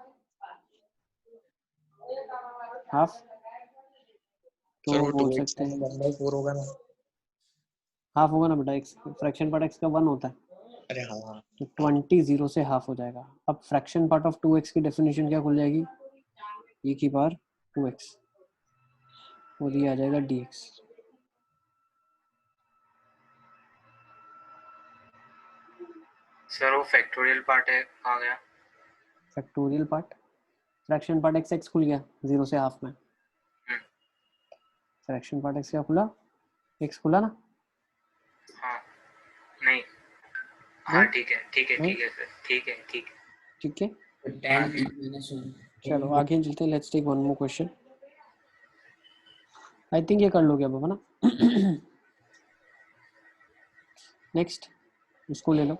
हाफ। तो सर वो बोल 2x सकते हैं 1/4 होगा ना। हाफ होगा ना बेटा, x फ्रैक्शन पार्ट x का 1 होता है, अरे हाँ हाँ। तो 20 0 से हाफ हो जाएगा। अब फ्रैक्शन पार्ट ऑफ 2x की डेफिनेशन क्या खुल जाएगी, e⁻² 2x और ये आ जाएगा dx। सर वो फैक्टोरियल पार्ट है, कहाँ गया? Factorial part, fraction part x खुल गया 0 से हाफ में, फ्रैक्शन पार्ट x क्या खुला, x खुला ना। हाँ नहीं, हाँ नहीं ठीक है ठीक है नहीं ठीक है सर, ठीक है ठीक है। ठीक है, 10 e minus 1 चलो आगे चलते हैं। Let's take one more question. I think ये कर लोगे अब, है ना। नेक्स्ट इसको ले लो,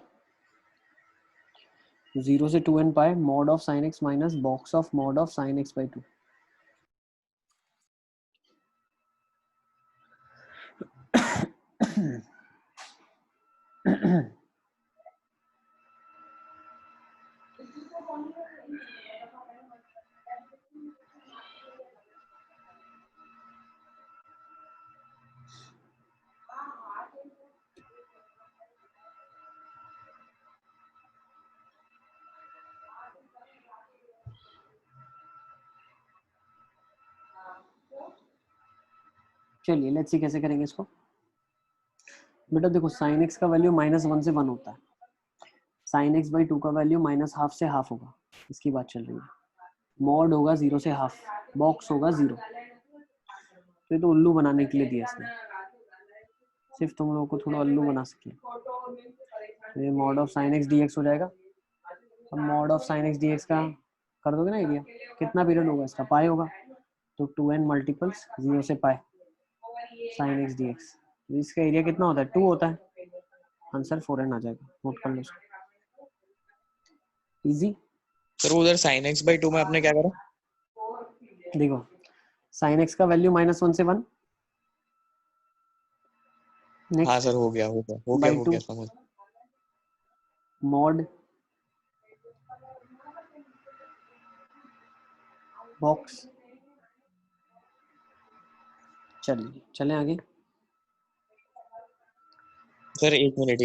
0 से 2n pi mod of sin x minus box of mod of sin x/ 2। चलिए लेट्स सी कैसे करेंगे इसको। बेटा देखो साइन एक्स का वैल्यू -1 से 1 होता है, साइन एक्स बाई 2 का वैल्यू -½ से ½ होगा, इसकी बात चल रही है। मॉड होगा 0 से ½ बॉक्स होगा 0। तो ये तो उल्लू बनाने के लिए दिया इसने, सिर्फ तुम लोगों को थोड़ा उल्लू बना सके। तो ये mod of sine x D x हो जाएगा। अब mod of sine x D x का कर दोगे ना एरिया, कितना पीरियड होगा इसका, पाई होगा, तो 2n मल्टीपल्स 0 से pi sine x D x. इसका एरिया कितना होता है, 2 होता है, आंसर 4n आ जाएगा, नोट कर लो इसको। इजी। सर उधर sin x by 2 में आपने क्या करा? देखो साइन एक्स का वैल्यू -1 से 1, हाँ नेक्स्ट सर हो गया समझ। Mod box. चलिए चलें आगे। सर एक मिनट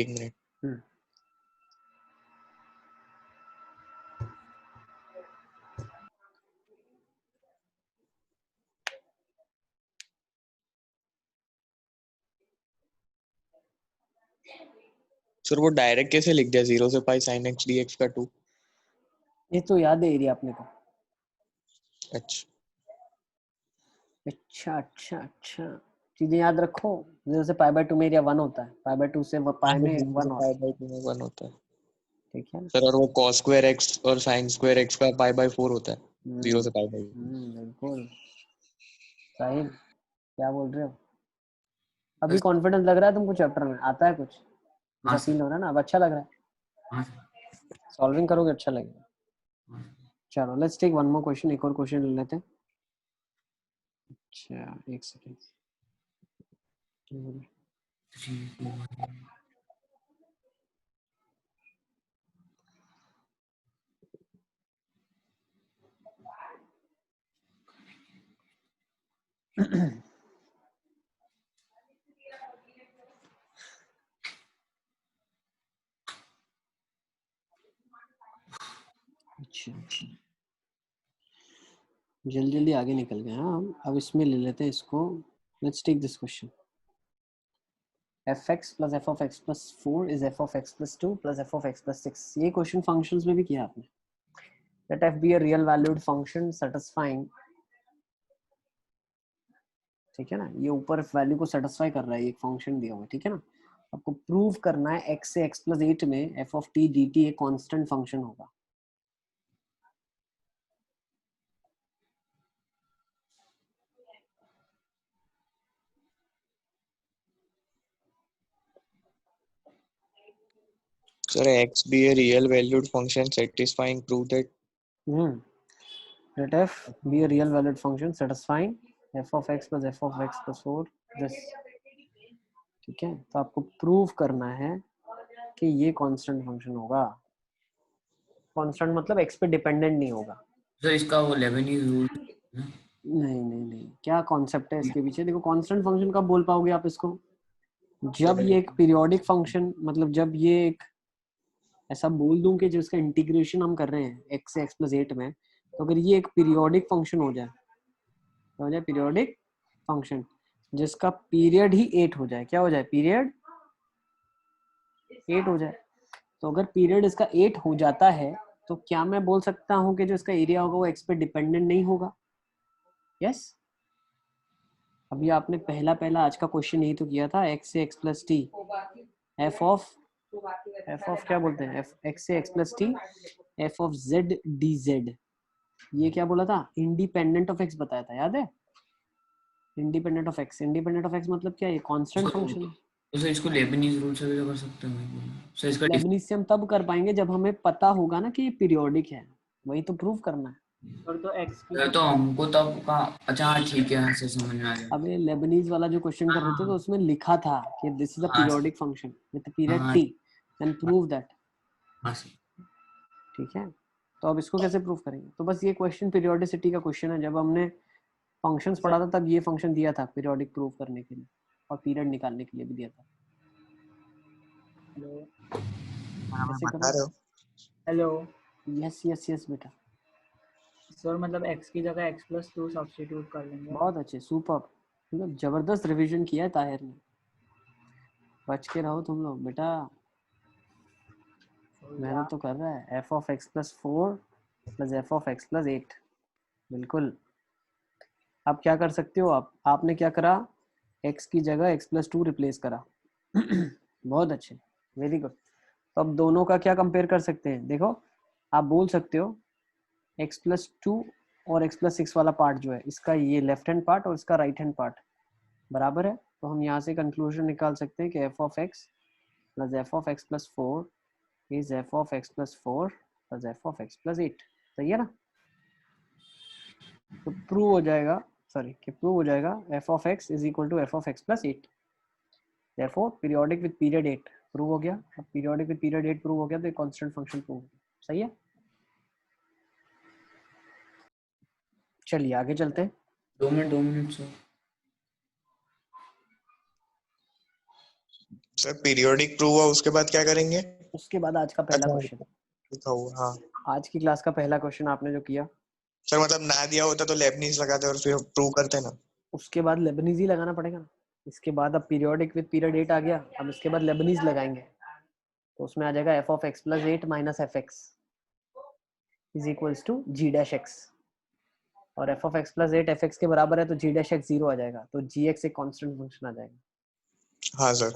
सर वो डायरेक्ट कैसे लिख दिया 0 से पाई sin x dx का 2? ये तो याद है एरिया अपने को। अच्छा अच्छा अच्छा अच्छा, चीजें याद रखो। 0 से π/2 में एरिया 1 होता है, π/2 से पाई में 1 पाई होता है, बाय 2 में 1 होता है ठीक है। सर। और वो cos square x और sin square x का π/4 होता है 0 से पाई बाय 2। बिल्कुल साहिल, क्या बोल रहे हो? अभी कॉन्फिडेंस लग रहा है तुमको, चैप्टर में आता है कुछ, ऐसा फील हो रहा है ना, अब अच्छा लग रहा है, सॉल्विंग करोगे अच्छा लगेगा। चलो let's take one more question, एक और क्वेश्चन ले लेते हैं। अच्छा एक सेकेंड। अच्छा जल्दी जल्दी आगे निकल गए हाँ हम। अब इसमें ले लेते हैं इसको। Let's take this question, fx plus f of x plus 4 is f of x plus 2 plus f of x plus 6। ये क्वेश्चन फंक्शंस में भी किया आपने। let f be a real valued function satisfying, ठीक है ना, ये ऊपर वैल्यू को सेटिस्फाई कर रहा है, एक फंक्शन दिया हुआ है, ठीक है ना। आपको प्रूव करना है x से x plus 8 में f of t dt एक कांस्टेंट फंक्शन होगा। Sir, x be a real valued function satisfying prove that. let f be a real valued function satisfying f of x plus f of x plus 4 this, ठीक है। तो आपको प्रूव करना है कि ये कांस्टेंट फंक्शन होगा। कांस्टेंट मतलब x पे डिपेंडेंट नहीं होगा। सर इसका वो लेबनीज रूल नहीं, क्या कॉन्सेप्ट है इसके पीछे? देखो कांस्टेंट फंक्शन कब बोल पाओगे आप इसको, जब ये एक पीरियोडिक फंक्शन, मतलब जब ये एक ऐसा बोल दूं कि जिसका इंटीग्रेशन हम कर रहे हैं x से x plus 8 में, तो अगर ये एक पीरियोडिक फंक्शन हो जाए, क्या हो जाए, पीरियोडिक फंक्शन जिसका पीरियड ही 8 हो जाए, क्या हो जाए, पीरियड 8 हो जाए। तो अगर पीरियड इसका 8 हो जाता है तो क्या मैं बोल सकता हूँ कि जो इसका एरिया होगा वो x पे डिपेंडेंट नहीं होगा? यस। अभी आपने पहला आज का क्वेश्चन यही तो किया था, x से x plus t f of क्या बोलते हैं, x से x plus t f of z dz, ये क्या बोला था, इंडिपेंडेंट ऑफ x बताया था, याद है? इंडिपेंडेंट ऑफ x मतलब क्या है, कांस्टेंट फंक्शन है। तो सर इसको लेबनीज रूल से भी कर सकते हैं सर। इसका लेबनीज से हम तब कर पाएंगे जब हमें पता होगा ना कि ये पीरियोडिक है, वही तो प्रूव करना है। और तो x की तो हमको तब का अच्छा हाँ ठीक है, ऐसे समझ में आ गया। अब ये लेबनीज वाला जो क्वेश्चन कर रहे थे तो उसमें लिखा था कि दिस इज अ हाँ पीरियोडिक फंक्शन विद पीरियड हाँ t देन प्रूव दैट। हाँ सर। ठीक है, तो अब इसको कैसे प्रूव करेंगे? तो बस ये क्वेश्चन पीरियोडिसिटी का क्वेश्चन है। जब हमने फंक्शंस पढ़ा था तब ये फंक्शन दिया था पीरियोडिक प्रूव करने के लिए और पीरियड निकालने के लिए भी दिया था। हेलो कैसे बता रहे हो? हेलो यस यस यस बेटा, सर मतलब x की जगह x+2 सब्स्टिट्यूट कर लेंगे। बहुत अच्छे, सुपर, मतलब जबरदस्त रिवीजन किया है ताहिर ने। बच के रहो तुम लोग बेटा, मेहनत तो कर रहा है। f(x+4) + f(x+8) बिल्कुल। अब क्या कर सकते हो आप? आपने क्या करा, x की जगह x+2 रिप्लेस करा। बहुत अच्छे, वेरी गुड। तो अब दोनों का क्या कंपेयर कर सकते हैं? देखो आप बोल सकते हो x+2 और x+6 वाला पार्ट जो है, इसका ये लेफ्ट हैंड पार्ट और इसका राइट हैंड पार्ट बराबर है। तो हम यहाँ से कंक्लूजन निकाल सकते हैं कि f(x + f(x+4) is f(x+4 + f(x+8) सही है ना? तो प्रूव हो जाएगा, प्रूव हो जाएगा f(x = f(x+8). therefore periodic with period 8 prove हो गया। अब पीरियोडिक विद पीरियड 8 प्रूव हो गया तो एक कांस्टेंट फंक्शन प्रूव हो गया। सही है, चलिए आगे चलते हैं। 2 मिनट सर। सर पीरियोडिक प्रूव हुआ उसके बाद क्या करेंगे? उसके बाद आज का पहला अच्छा क्वेश्चन, लिखा हुआ, हाँ आज की क्लास का पहला क्वेश्चन आपने जो किया, सर मतलब ना दिया होता तो लेबनीज लगाते और फिर प्रूव करते ना। उसके बाद लेबनीज ही लगाना पड़ेगा ना। इसके बाद अब पीरियोडिक विद पीरियड 8 आ गया, अब इसके बाद लेबनीज लगाएंगे तो उसमें आ जाएगा f(x+8 - f(x) = g'(x) और f(x+8) f(x) के बराबर है तो g'(x) 0 आ जाएगा, तो gx एक कांस्टेंट फंक्शन आ जाएगा। हाँ सर।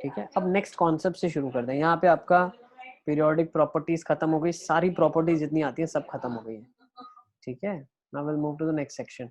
ठीक है, अब नेक्स्ट कॉन्सेप्ट से शुरू कर दें। यहाँ पे आपका पीरियोडिक प्रॉपर्टीज खत्म हो गई, सारी प्रॉपर्टीज जितनी आती है सब खत्म हो गई है। ठीक है, now will move to the next section.